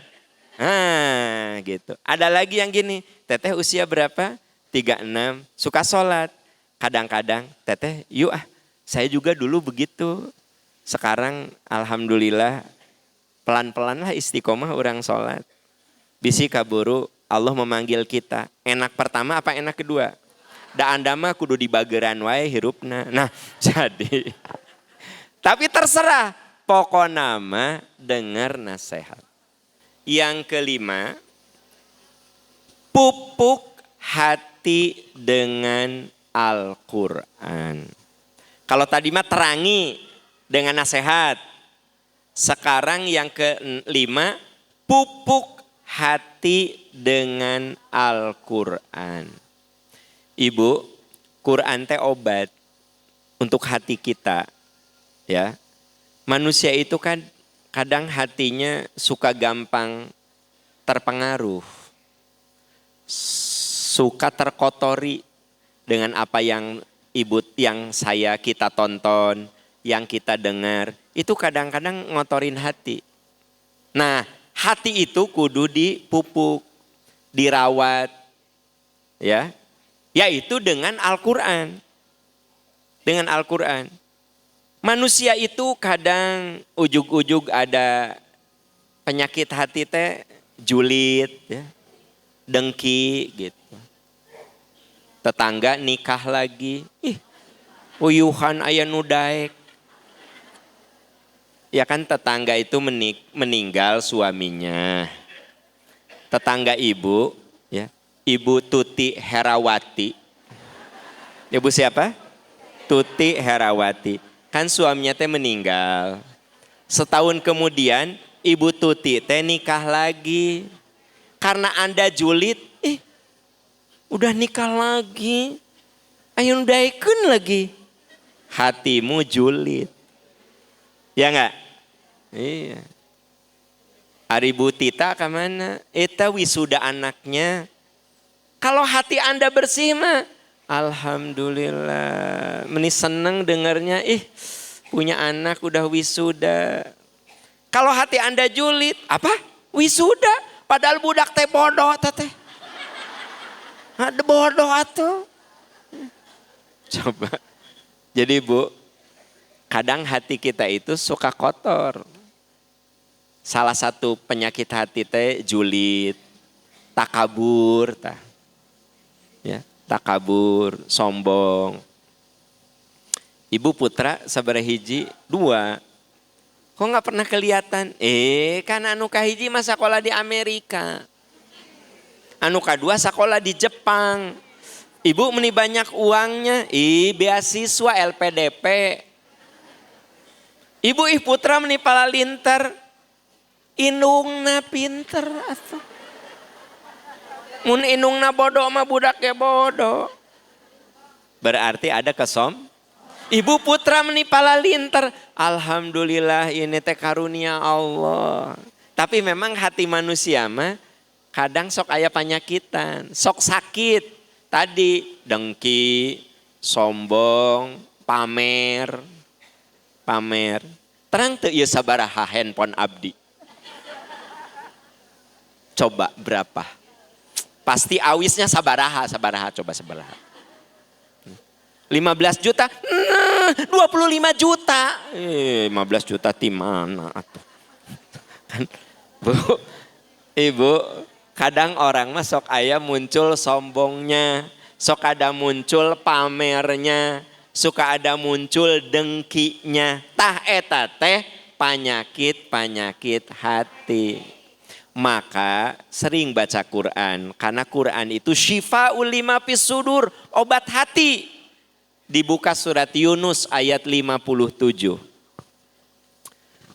Nah gitu. Ada lagi yang gini. Teteh usia berapa? 36. Suka sholat. Kadang-kadang teteh yuk saya juga dulu begitu. Sekarang alhamdulillah pelan-pelan lah istiqomah orang sholat. Bisi kaburu Allah memanggil kita. Enak pertama apa enak kedua? Da anda mah kudu di bageran wae hirupna. Nah jadi. Tapi terserah. Pokoknya mah dengar nasihat. Yang kelima. Pupuk hati dengan Al-Quran. Kalau tadi mah terangi dengan nasihat. Sekarang yang kelima. Pupuk hati dengan Al-Quran. Ibu, Quran teh obat untuk hati kita. Ya. Manusia itu kan kadang hatinya suka gampang terpengaruh. Suka terkotori dengan apa yang kita tonton, yang kita dengar. Itu kadang-kadang ngotorin hati. Nah, hati itu kudu dipupuk, dirawat. Ya. Yaitu dengan Al-Quran. Dengan Al-Quran. Manusia itu kadang ujug-ujug ada penyakit hati teh julid, ya, dengki gitu. Tetangga nikah lagi, uyuhan aya nu daek. Ya kan tetangga itu meninggal suaminya. Tetangga ibu, ya. Ibu Tuti Herawati. Ibu siapa? Tuti Herawati. Kan suaminya teh meninggal. Setahun kemudian Ibu Tuti teh nikah lagi. Karena Anda julid, udah nikah lagi. Ayo daikeun lagi. Hatimu julid. Ya enggak? Iya. Ari Bu Tita ke mana? Eta wisuda anaknya. Kalau hati Anda bersih mah, alhamdulillah. Meni seneng dengarnya, punya anak udah wisuda. Kalau hati Anda julid, apa? Wisuda. Padahal budak teh bodoh teh. Ada bodoh atuh. Coba. Jadi Bu, kadang hati kita itu suka kotor. Salah satu penyakit hati teh julid, takabur tah. Ya, takabur, sombong. Ibu putra sabaraha hiji? 2. Kok nggak pernah kelihatan? Kan anu kahiji mah sekolah di Amerika. Anu kadua sekolah di Jepang. Ibu meni banyak uangnya, beasiswa LPDP. Ibu putra meni palalinter, indungna pinter atuh. Mun indungna bodoh mah budaknya bodoh. Berarti ada Ibu putra meni palalinter. Alhamdulillah ini teh karunia Allah. Tapi memang hati manusia mah kadang sok aya panyakitan, sok sakit. Tadi dengki, sombong, pamer. Terang teu ieu sabaraha handphone abdi? Coba berapa? Pasti awisnya sabaraha coba sabaraha. 15 juta, 25 juta. 15 juta di mana atuh? Kan, Bu, Ibu, kadang orang mah sok aya muncul sombongnya, sok ada muncul pamernya, suka ada muncul dengkinya. Tah eta teh penyakit hati. Maka sering baca Quran, karena Quran itu syifaul lima fis sudur, obat hati. Dibuka surat Yunus ayat 57.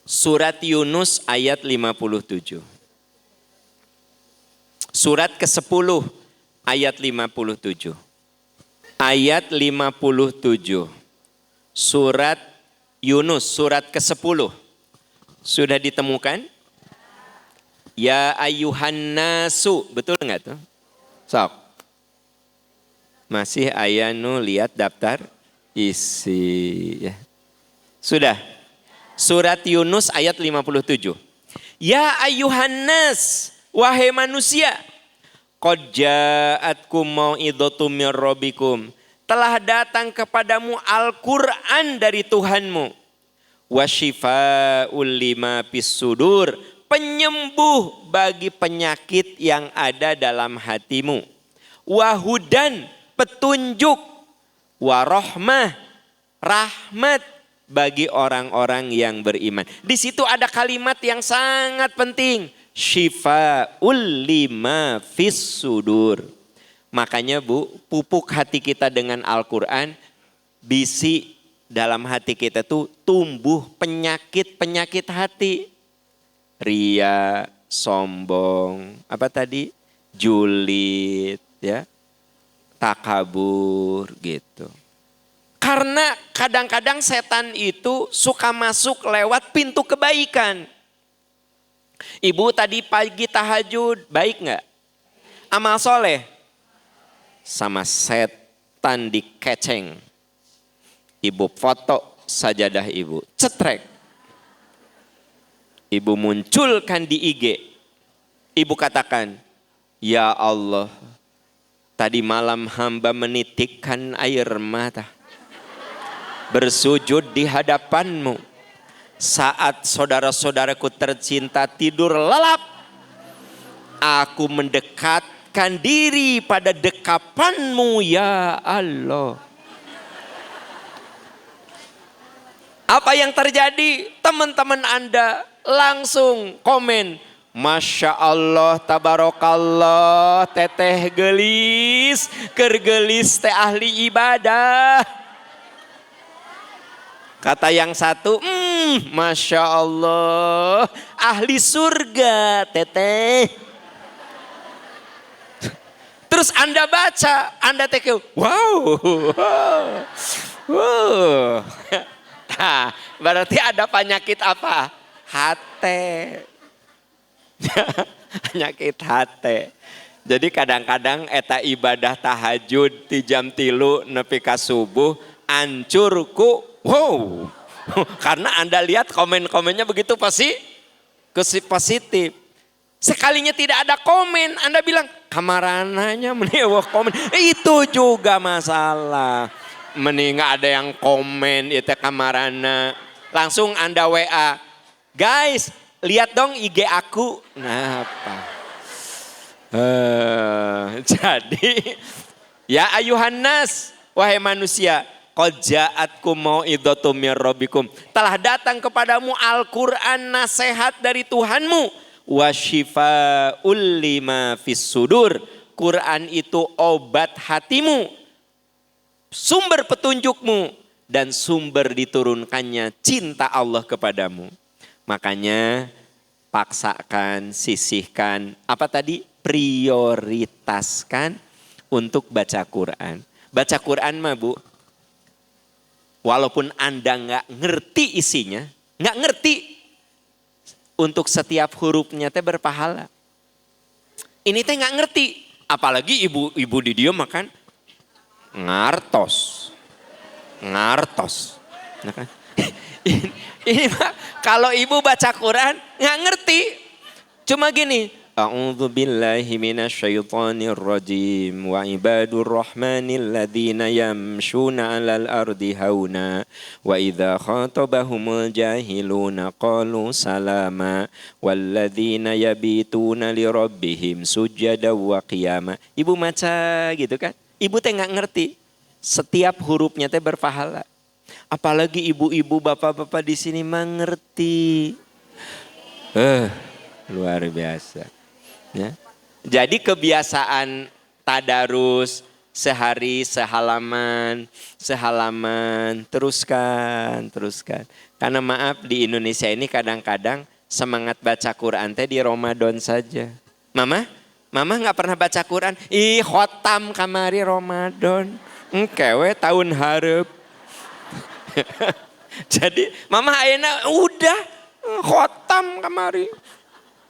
Surat Yunus ayat 57. Surat ke-10 ayat 57. Ayat 57. Surat Yunus surat ke-10. Sudah ditemukan? Ya ayuhan nasu, betul nggak tuh? Sok. Masih ayanu lihat daftar isi. Ya. Sudah. Surat Yunus ayat 57. Ya ayuhan nas, wahai manusia. Qad ja'atkum mau'idhatum mir rabbikum. Telah datang kepadamu Al-Quran dari Tuhanmu. Wa shifa'ul lima fis sudur. Penyembuh bagi penyakit yang ada dalam hatimu. Wa hudan, petunjuk. Wa rahmah, rahmat bagi orang-orang yang beriman. Di situ ada kalimat yang sangat penting. Shifa'ul lima fis sudur. Makanya Bu, pupuk hati kita dengan Al-Quran, bisi dalam hati kita tuh tumbuh penyakit-penyakit hati. Ria, sombong, apa tadi? Julid, ya, takabur gitu. Karena kadang-kadang setan itu suka masuk lewat pintu kebaikan. Ibu tadi pagi tahajud, baik nggak? Amal soleh? Sama setan dikeceng. Ibu foto sajadah ibu, cetrek. Ibu munculkan di IG. Ibu katakan, ya Allah, tadi malam hamba menitikkan air mata. Bersujud di hadapanmu. Saat saudara-saudaraku tercinta tidur lelap, aku mendekatkan diri pada dekapanmu ya Allah. Apa yang terjadi? Teman-teman Anda langsung komen, Masya Allah, tabarakallah, teteh gelis, kergelis teh ahli ibadah. Kata yang satu, Masya Allah, ahli surga teteh. Terus Anda baca, Anda teke, wow. Nah, berarti ada penyakit apa? Hati. Penyakit hati. Jadi kadang-kadang eta ibadah tahajud di jam 3 nepi ka subuh ancurku. Wow, karena Anda lihat komen-komennya begitu positif. Sekalinya tidak ada komen, Anda bilang kamarananya menewah komen. Itu juga masalah. Mending ada yang komen itu kamarana. Langsung Anda WA, guys lihat dong IG aku. Nah apa? Jadi ya ayuhan nas, wahai manusia. Qad ja'atkum mau'idhatum mir rabbikum. Telah datang kepadamu Al-Quran, nasihat dari Tuhanmu. Wa shifa'ul lima fis sudur. Quran itu obat hatimu. Sumber petunjukmu. Dan sumber diturunkannya cinta Allah kepadamu. Makanya paksakan, sisihkan. Apa tadi? Prioritaskan untuk baca Quran. Baca Quran mah Bu. Walaupun Anda nggak ngerti isinya, nggak ngerti, untuk setiap hurufnya teh berpahala. Ini teh nggak ngerti, apalagi ibu di dia makan ngartos. Nah kan? Ini mah kalau ibu baca Quran nggak ngerti, cuma gini. A'udzu billahi minasyaitonir rajim wa ibadur rahmanil ladzina yamshuna 'alal ardi hauna wa idza khatabahumul jahiluna qalu salama walladzina yabituna lirabbihim sujada wa qiyama. Ibu baca gitu kan? Ibu teh enggak ngerti. Setiap hurufnya teh berpahala. Apalagi ibu-ibu, bapak-bapak di sini mengerti. Luar biasa. Ya. Jadi kebiasaan tadarus sehari sehalaman, teruskan. Karena maaf di Indonesia ini kadang-kadang semangat baca Quran teh di Ramadan saja. Mama nggak pernah baca Quran. Ih khotam kamari Ramadan. Engkewe tahun hareup. Jadi mama ayeuna udah Khotam kamari.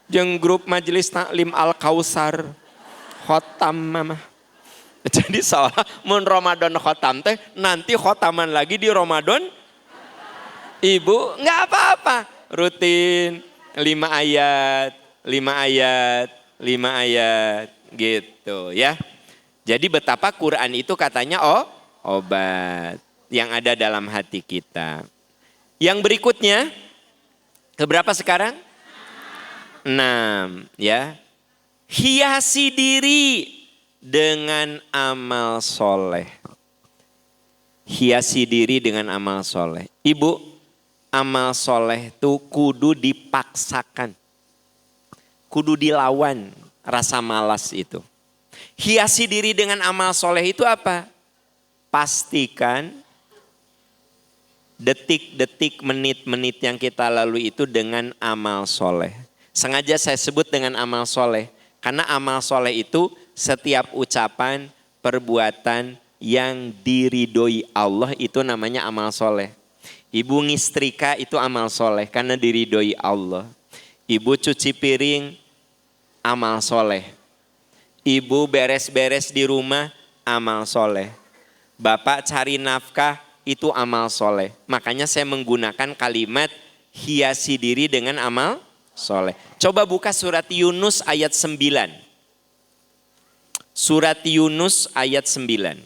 Jeung grup majelis taklim Al Kausar. Khotam mama. Jadi seolah mun Ramadan khotam teh nanti khotaman lagi di Ramadan. Ibu nggak apa-apa. Rutin 5 ayat, 5 ayat, 5 ayat gitu ya. Jadi betapa Quran itu katanya obat yang ada dalam hati kita. Yang berikutnya, keberapa sekarang? 6 ya. Hiasi diri dengan amal soleh. Hiasi diri dengan amal soleh. Ibu, amal soleh itu kudu dipaksakan. Kudu dilawan rasa malas itu. Hiasi diri dengan amal soleh itu apa? Pastikan detik-detik, menit-menit yang kita lalui itu dengan amal soleh. Sengaja saya sebut dengan amal soleh. Karena amal soleh itu setiap ucapan, perbuatan yang diridhoi Allah itu namanya amal soleh. Ibu ngistrika itu amal soleh karena diridhoi Allah. Ibu cuci piring, amal soleh. Ibu beres-beres di rumah, amal soleh. Bapak cari nafkah, itu amal soleh. Makanya saya menggunakan kalimat hiasi diri dengan amal soleh. Coba buka surat Yunus ayat 9. Surat Yunus ayat 9.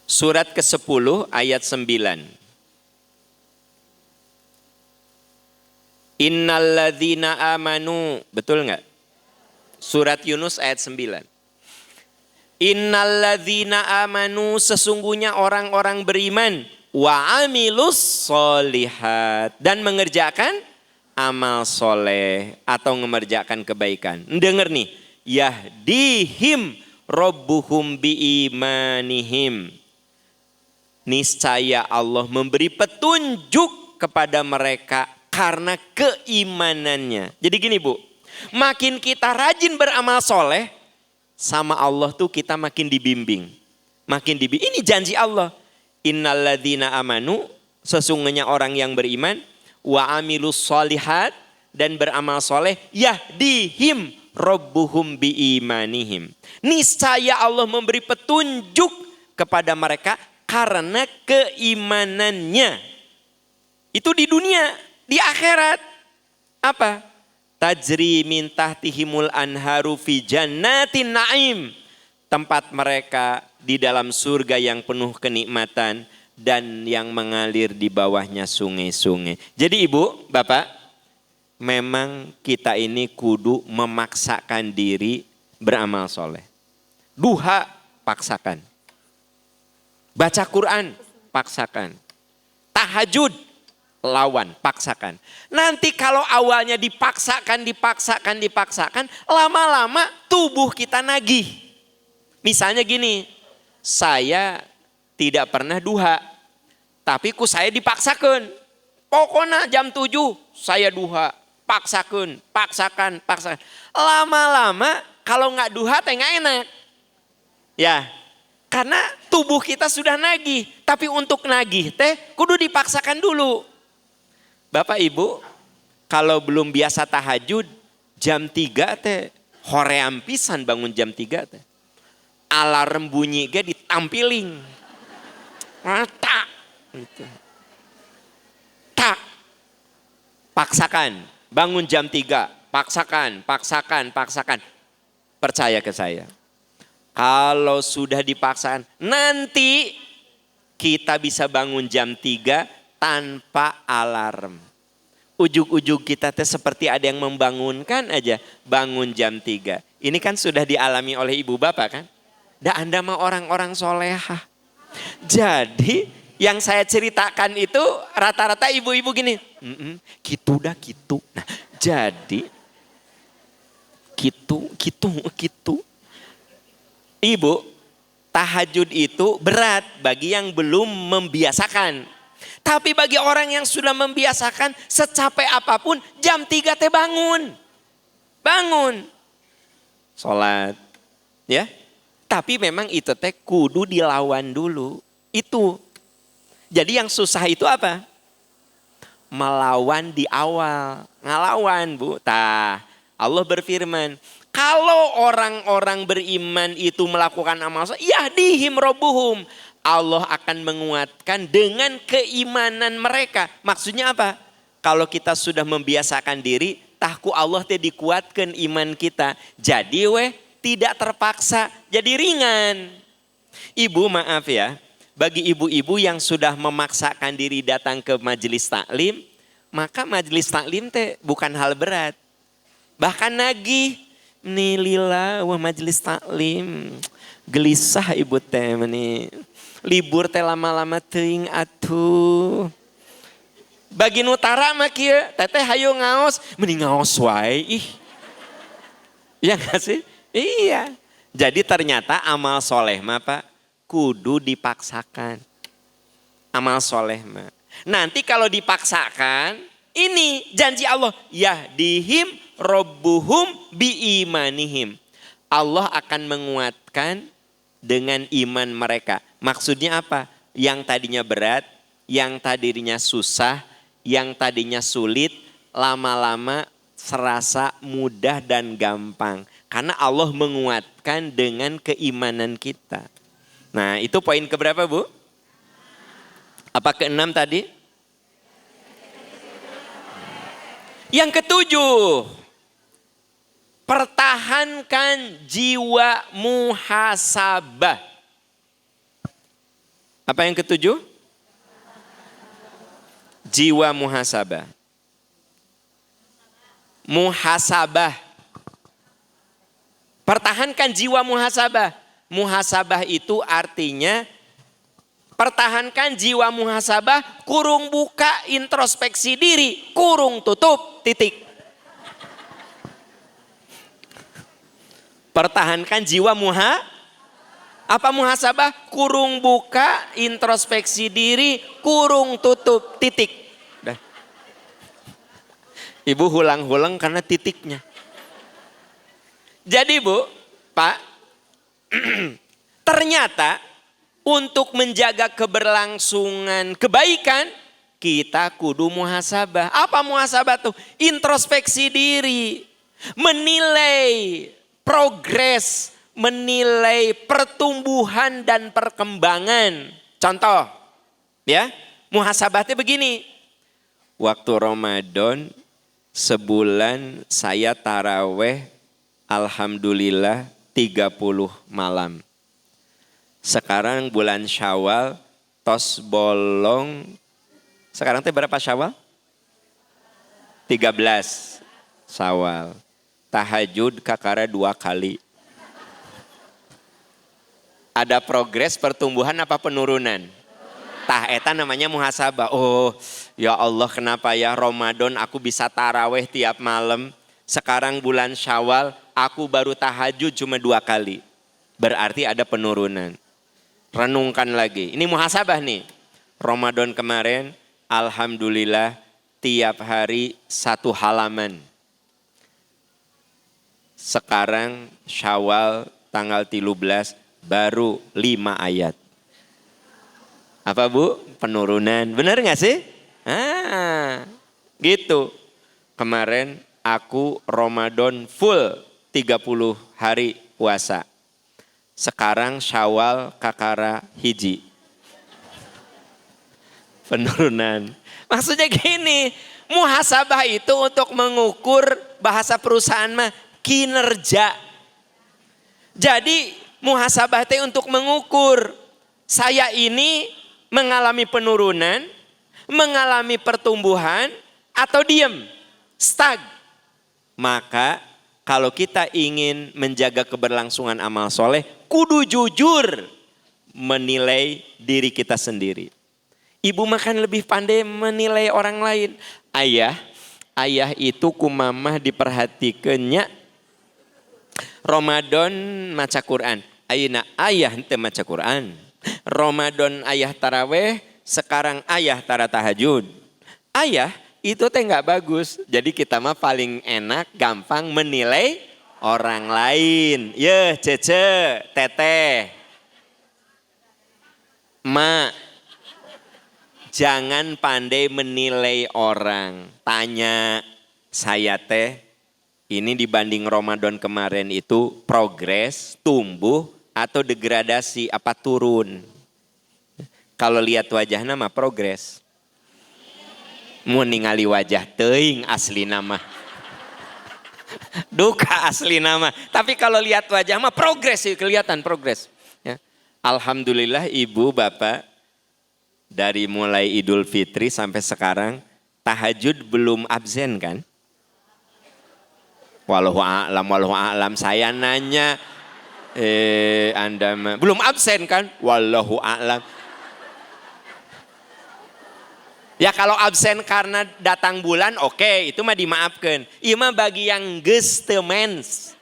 Surat ke-10 ayat 9. Innalladzina amanu, betul enggak? Surat Yunus ayat 9. Innalladzina amanu, sesungguhnya orang-orang beriman, wa amilus solihat, dan mengerjakan amal soleh atau mengerjakan kebaikan. Dengar nih, yahdihim rabbuhum biimanihim. Niscaya Allah memberi petunjuk kepada mereka karena keimanannya. Jadi gini Bu, makin kita rajin beramal soleh, sama Allah tuh kita makin dibimbing. Makin dibimbing, ini janji Allah. Innalladzina amanu, sesungguhnya orang yang beriman, wa amilus solihat, dan beramal soleh, yahdihim rabbuhum biimanihim. Niscaya Allah memberi petunjuk kepada mereka karena keimanannya. Itu di dunia, di akhirat. Apa? Tajri min tahtihimul anharu fi jannatin naim. Tempat mereka di dalam surga yang penuh kenikmatan dan yang mengalir di bawahnya sungai-sungai. Jadi Ibu, Bapak, memang kita ini kudu memaksakan diri beramal soleh. Duha, paksakan. Baca Quran, paksakan. Tahajud, lawan, paksakan. Nanti kalau awalnya dipaksakan, lama-lama tubuh kita nagih. Misalnya gini, saya tidak pernah duha, tapi saya dipaksakan. Pokoknya jam 7 saya duha, paksakan. Lama-lama kalau nggak duha teh nggak enak. Ya, karena tubuh kita sudah nagih, tapi untuk nagih teh kudu dipaksakan dulu. Bapak Ibu, kalau belum biasa tahajud, jam 3 teh hoream pisan bangun jam 3 teh. Alarm bunyi ge ditampiling. Tak. Gitu. Tak. Paksakan, bangun jam 3, paksakan. Percaya ke saya. Kalau sudah dipaksakan, nanti kita bisa bangun jam 3 tanpa alarm. Ujug-ujug kita teh seperti ada yang membangunkan aja, bangun jam 3. Ini kan sudah dialami oleh ibu bapak kan? Dah Anda mah orang-orang solehah. Jadi yang saya ceritakan itu rata-rata ibu-ibu gini. Gitu. Nah jadi gitu. Ibu, tahajud itu berat bagi yang belum membiasakan. Tapi bagi orang yang sudah membiasakan, secapek apapun jam 3 teh bangun. Sholat, ya. Tapi memang itu teh kudu dilawan dulu. Itu. Jadi yang susah itu apa? Melawan di awal. Ngelawan Bu. Allah berfirman. Kalau orang-orang beriman itu melakukan amal soleh. Yahdihim robbuhum. Allah akan menguatkan dengan keimanan mereka. Maksudnya apa? Kalau kita sudah membiasakan diri. Tahku Allah teh dikuatkan iman kita. Jadi tidak terpaksa, jadi ringan. Ibu maaf ya, bagi ibu-ibu yang sudah memaksakan diri datang ke majelis taklim, maka majelis taklim teh bukan hal berat. Bahkan nagih, nih lila wah majelis taklim, gelisah ibu teh nih. Libur teh lama-lama teuing atuh. Bagi nutara mah kieu, teteh hayu ngaos, mending ngaos wae ih. Iya enggak sih? Iya. Jadi ternyata amal soleh mah Pak kudu dipaksakan. Amal soleh mah. Nanti kalau dipaksakan ini janji Allah. Yahdihim robbuhum biimanihim. Allah akan menguatkan dengan iman mereka. Maksudnya apa? Yang tadinya berat, yang tadinya susah, yang tadinya sulit, lama-lama serasa mudah dan gampang. Karena Allah menguatkan dengan keimanan kita. Nah itu poin keberapa Bu? Apa keenam tadi? Yang ketujuh. Pertahankan jiwa muhasabah. Apa yang ketujuh? Jiwa muhasabah. Muhasabah. Pertahankan jiwa muhasabah. Muhasabah itu artinya pertahankan jiwa muhasabah, kurung buka introspeksi diri, kurung tutup, titik. Pertahankan jiwa apa muhasabah? Kurung buka introspeksi diri, kurung tutup, titik. Dah. Ibu hulang-hulang karena titiknya. Jadi Bu, Pak, ternyata untuk menjaga keberlangsungan kebaikan, kita kudu muhasabah. Apa muhasabah tuh? Introspeksi diri, menilai progres, menilai pertumbuhan dan perkembangan. Contoh, ya, muhasabah itu begini. Waktu Ramadan, sebulan saya taraweh. Alhamdulillah 30 malam. Sekarang bulan Syawal tos bolong. Sekarang teh berapa Syawal? 13 Syawal. Tahajud kakara 2 kali. Ada progres pertumbuhan apa penurunan? Tah eta namanya muhasabah. Oh ya Allah kenapa ya Ramadan aku bisa taraweh tiap malam. Sekarang bulan Syawal aku baru tahajud cuma 2 kali. Berarti ada penurunan. Renungkan lagi. Ini muhasabah nih. Ramadan kemarin alhamdulillah tiap hari 1 halaman. Sekarang Syawal tanggal 13 baru 5 ayat. Apa Bu? Penurunan. Benar gak sih? Gitu. Kemarin aku Ramadan full 30 hari puasa. Sekarang Syawal kakara hiji. Penurunan. Maksudnya gini, muhasabah itu untuk mengukur bahasa perusahaan mah kinerja. Jadi muhasabah itu untuk mengukur saya ini mengalami penurunan, mengalami pertumbuhan atau diam, stag. Maka kalau kita ingin menjaga keberlangsungan amal soleh, kudu jujur menilai diri kita sendiri. Ibu makan lebih pandai menilai orang lain. Ayah itu ku mamah diperhatikannya. Ramadan maca Quran. Ayeuna ayah henteu maca Quran. Ramadan ayah taraweh, sekarang ayah tara tahajud. Ayah itu teh nggak bagus. Jadi kita mah paling enak gampang menilai orang lain. Ye, cece, teteh, mak. Jangan pandai menilai orang. Tanya, saya teh ini dibanding Ramadan kemarin itu progres, tumbuh atau degradasi, apa turun? Kalau lihat wajahnya mah progres. Mau ningali wajah teuing asli nama. Duka asli nama. Tapi kalau lihat wajah mah progres, kelihatan progres. Ya. Alhamdulillah ibu bapak dari mulai Idul Fitri sampai sekarang tahajud belum absen kan? Wallahu a'lam saya nanya Anda belum absen kan? Wallahu a'lam. Ya kalau absen karena datang bulan oke, itu mah dimaafkan. Ieu mah bagi yang geus teu mens.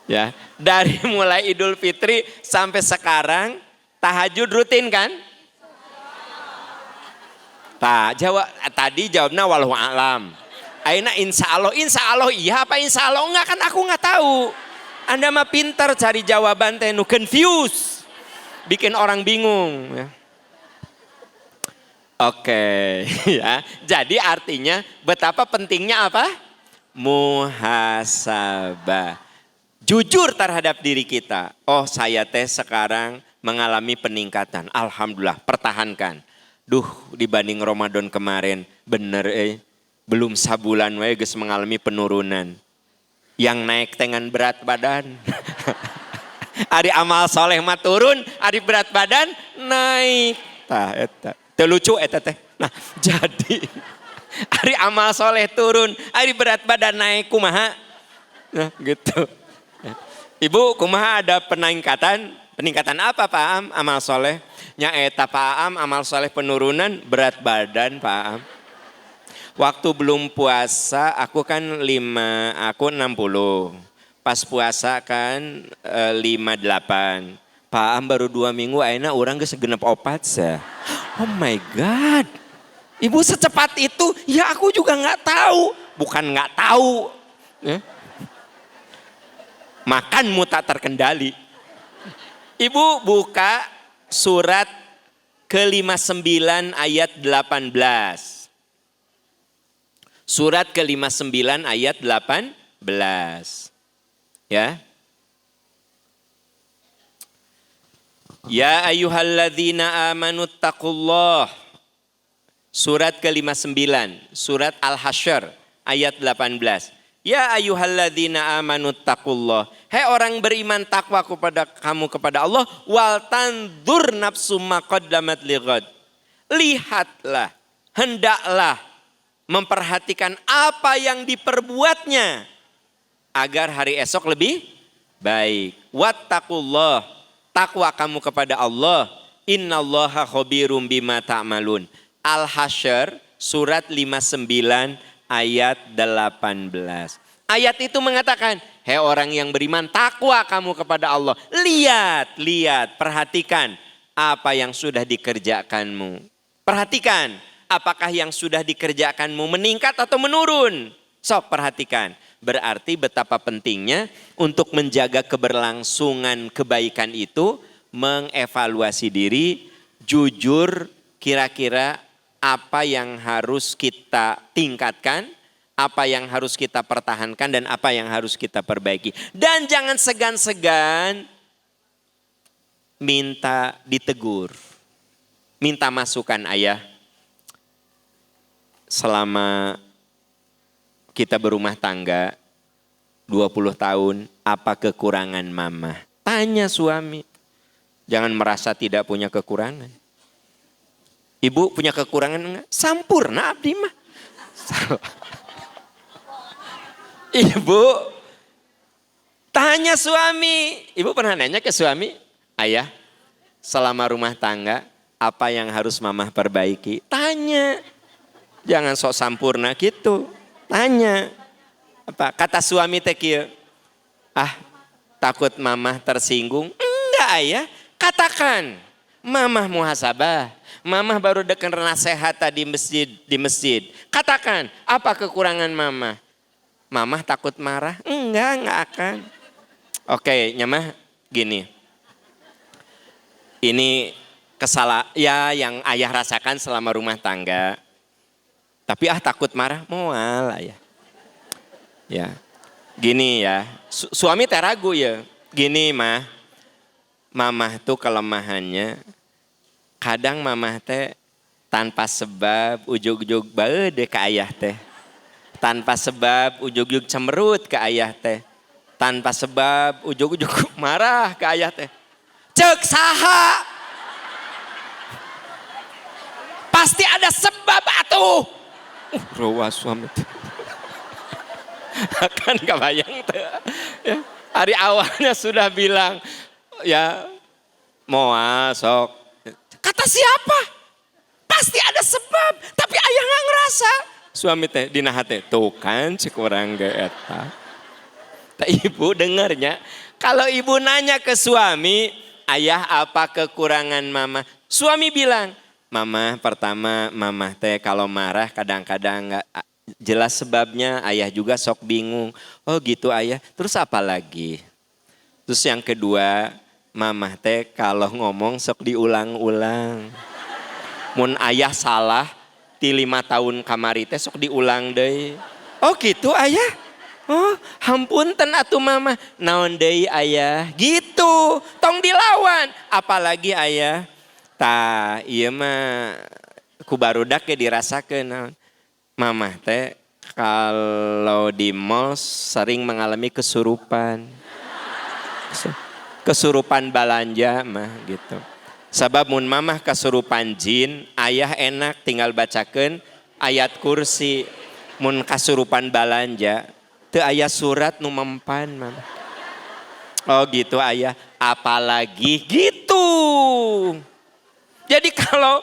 Ya, dari mulai Idul Fitri sampai sekarang tahajud rutin kan? Tadi jawabnya wallahu a'lam. Ayeuna insya Allah iya apa insya Allah enggak kan aku nggak tahu. Anda mah pintar cari jawaban teh nu confuse. Bikin orang bingung ya. Oke, ya. Jadi artinya betapa pentingnya apa? Muhasabah. Jujur terhadap diri kita. Oh saya teh sekarang mengalami peningkatan. Alhamdulillah, pertahankan. Duh, dibanding Ramadan kemarin, bener belum sabulan we geus mengalami penurunan. Yang naik dengan berat badan. Ari amal soleh mah turun, ari berat badan naik. Tah eta. Teu lucu eta teh. Nah, jadi ari amal soleh turun, ari berat badan naik kumaha? Nah, gitu. Ibu, kumaha ada peningkatan? Peningkatan apa Pak Am? Amal soleh. Nya eta Pak Am, amal soleh penurunan berat badan Pak Am. Waktu belum puasa aku kan 60. Pas puasa kan 58. Pak Am baru 2 minggu ayeuna urang geus genep 4 sah. Oh my God. Ibu secepat itu? Ya aku juga nggak tahu. Bukan nggak tahu. Makanmu tak terkendali. Ibu buka surat ke-59 ayat 18. Surat ke-59 ayat 18. Ya. Ya ayyuhalladzina amanu taqullah. Surat ke-59, surat Al-Hasyr ayat 18. Ya ayyuhalladzina amanu taqullah. Hai orang beriman, takwa kepada Allah, wal tanzur nafsum ma qaddamat lighad. Lihatlah, hendaklah memperhatikan apa yang diperbuatnya agar hari esok lebih baik. Wattaqullah, takwa kamu kepada Allah. Innallaha khabirum bima ta'malun. Al-Hasyr surat 59 ayat 18. Ayat itu mengatakan, hei orang yang beriman, takwa kamu kepada Allah. Lihat, perhatikan apa yang sudah dikerjakanmu. Perhatikan apakah yang sudah dikerjakanmu meningkat atau menurun. Sok perhatikan. Berarti betapa pentingnya untuk menjaga keberlangsungan kebaikan itu, mengevaluasi diri, jujur kira-kira apa yang harus kita tingkatkan, apa yang harus kita pertahankan, dan apa yang harus kita perbaiki. Dan jangan segan-segan minta ditegur, minta masukan ayah. Selama kita berumah tangga 20 tahun, apa kekurangan mama? Tanya suami. Jangan merasa tidak punya kekurangan. Ibu punya kekurangan enggak? Sampurna abdi mah. Ibu tanya suami. Ibu pernah nanya ke suami, ayah, selama rumah tangga apa yang harus mama perbaiki? Tanya. Jangan sok sampurna gitu. Tanya. Apa kata suami teh kieu? Ah, takut mama tersinggung? Enggak, ayah. Katakan, mamah muhasabah. Mamah baru dengar nasihat tadi di masjid. Katakan, apa kekurangan mama? Mamah takut marah? Enggak akan. Oke, nyamah gini. Ini ya yang ayah rasakan selama rumah tangga. Tapi takut marah, moal ayah. Ya, gini ya, suami teh ragu ya. Gini mamah tuh kelemahannya, kadang mamah teh tanpa sebab ujug-ujug bae ke ayah teh. Tanpa sebab ujug-ujug cemberut ke ayah teh. Tanpa sebab ujug-ujug marah ke ayah teh. Cek saha. Pasti ada sebab atuh. Rawa suami teh. Kan kebayang teh. Ya, hari awalnya sudah bilang, ya moal sok. Kata siapa? Pasti ada sebab, tapi ayah nggak ngerasa. Suami teh dina hate, tuh kan cek orang ge eta. Teh ibu dengarnya, kalau ibu nanya ke suami, ayah apa kekurangan mama? Suami bilang, mama pertama mama teh kalau marah kadang-kadang nggak jelas sebabnya, ayah juga sok bingung. Oh gitu ayah, terus apa lagi? Terus yang kedua, mamah teh kalau ngomong sok diulang-ulang. Mun ayah salah, ti 5 tahun kamari teh sok diulang deh. Oh gitu ayah? Oh hampunten atuh mama. Naon deui ayah? Gitu, tong dilawan. Apalagi ayah, tah ieu mah ku barudak ge dirasakeun naon. Mamah teh kalau di mall sering mengalami kesurupan. Kesurupan balanja mah gitu. Sabab mun mamah kesurupan jin, ayah enak tinggal bacakeun ayat kursi. Mun kesurupan balanja, teu aya surat nu mempan mamah. Oh gitu ayah, apalagi gitu. Jadi kalau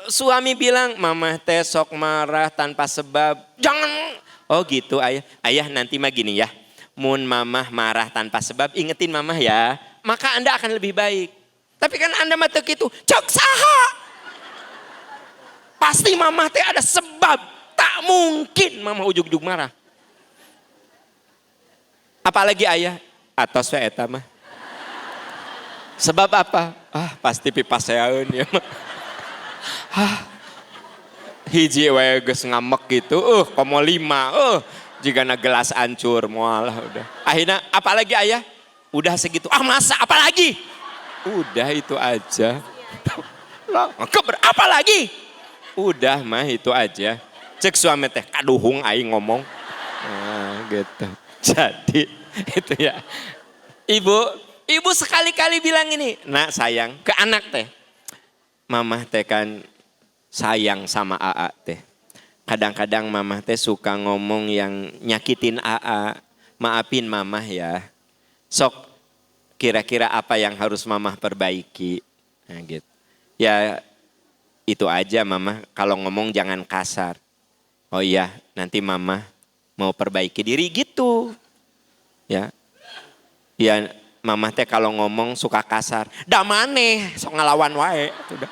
suami bilang, mamah teh sok marah tanpa sebab. Jangan. Oh gitu ayah. Ayah nanti mah gini ya. Mun mamah marah tanpa sebab, ingetin mamah ya. Maka Anda akan lebih baik. Tapi kan Anda mah teu kitu. Cok saha. Pasti mamah teh ada sebab. Tak mungkin mamah ujug-ujug marah. Apalagi ayah. Atos we eta mah. Sebab apa? Pasti pipaseaeun ya mah. Hiji we geus ngamek gitu, komo 5, jigana gelas hancur moal udah. Akhirnya apalagi ayah? Udah segitu. Masa apalagi? Udah itu aja. Apalagi? Udah mah itu aja. Cek suami teh kaduhung aing ngomong. Gitu. Jadi itu ya. Ibu sekali-kali bilang ini, nak sayang ke anak teh. Mamah teh kan sayang sama AA teh. Kadang-kadang mamah teh suka ngomong yang nyakitin AA. Maafin mamah ya. Sok kira-kira apa yang harus mamah perbaiki. Nah gitu. Ya itu aja mamah, kalau ngomong jangan kasar. Oh iya nanti mamah mau perbaiki diri gitu. Ya. Ya mamah teh kalau ngomong suka kasar. Da maneh sok ngelawan wae. Udah.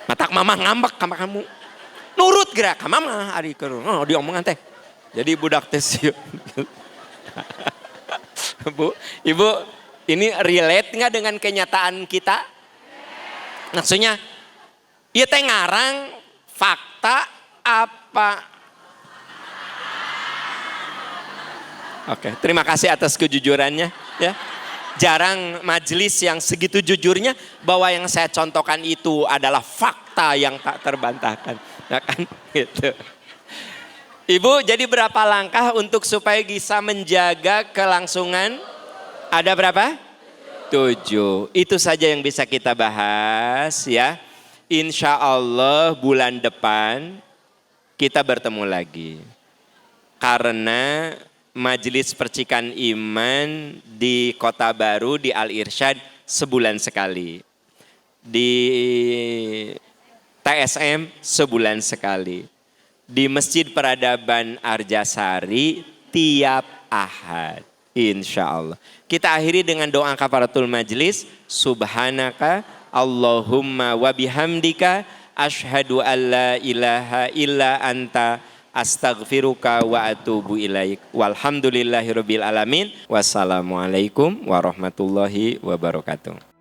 Matak mamah ngambek sama kamu. Nurut gerak ka mamah ari keur. Diomongan teh. Jadi budak teh sieu. Bu, Ibu, ini relate enggak dengan kenyataan kita? Maksudnya ieu teh ngarang fakta apa? Oke, terima kasih atas kejujurannya ya. Jarang majelis yang segitu jujurnya bahwa yang saya contohkan itu adalah fakta yang tak terbantahkan. Ya kan? Gitu. Ibu, jadi berapa langkah untuk supaya bisa menjaga kelangsungan? Ada berapa? 7. Itu saja yang bisa kita bahas ya. Insya Allah bulan depan kita bertemu lagi. Karena Majelis Percikan Iman di Kota Baru di Al-Irsyad sebulan sekali. Di TSM sebulan sekali. Di Masjid Peradaban Arjasari tiap Ahad. Insya Allah. Kita akhiri dengan doa kafaratul majlis. Subhanaka Allahumma wa bihamdika asyhadu an la ilaha illa anta astaghfiruka wa atubu ilaik. Walhamdulillahirabbil alamin. Wassalamualaikum warahmatullahi wabarakatuh.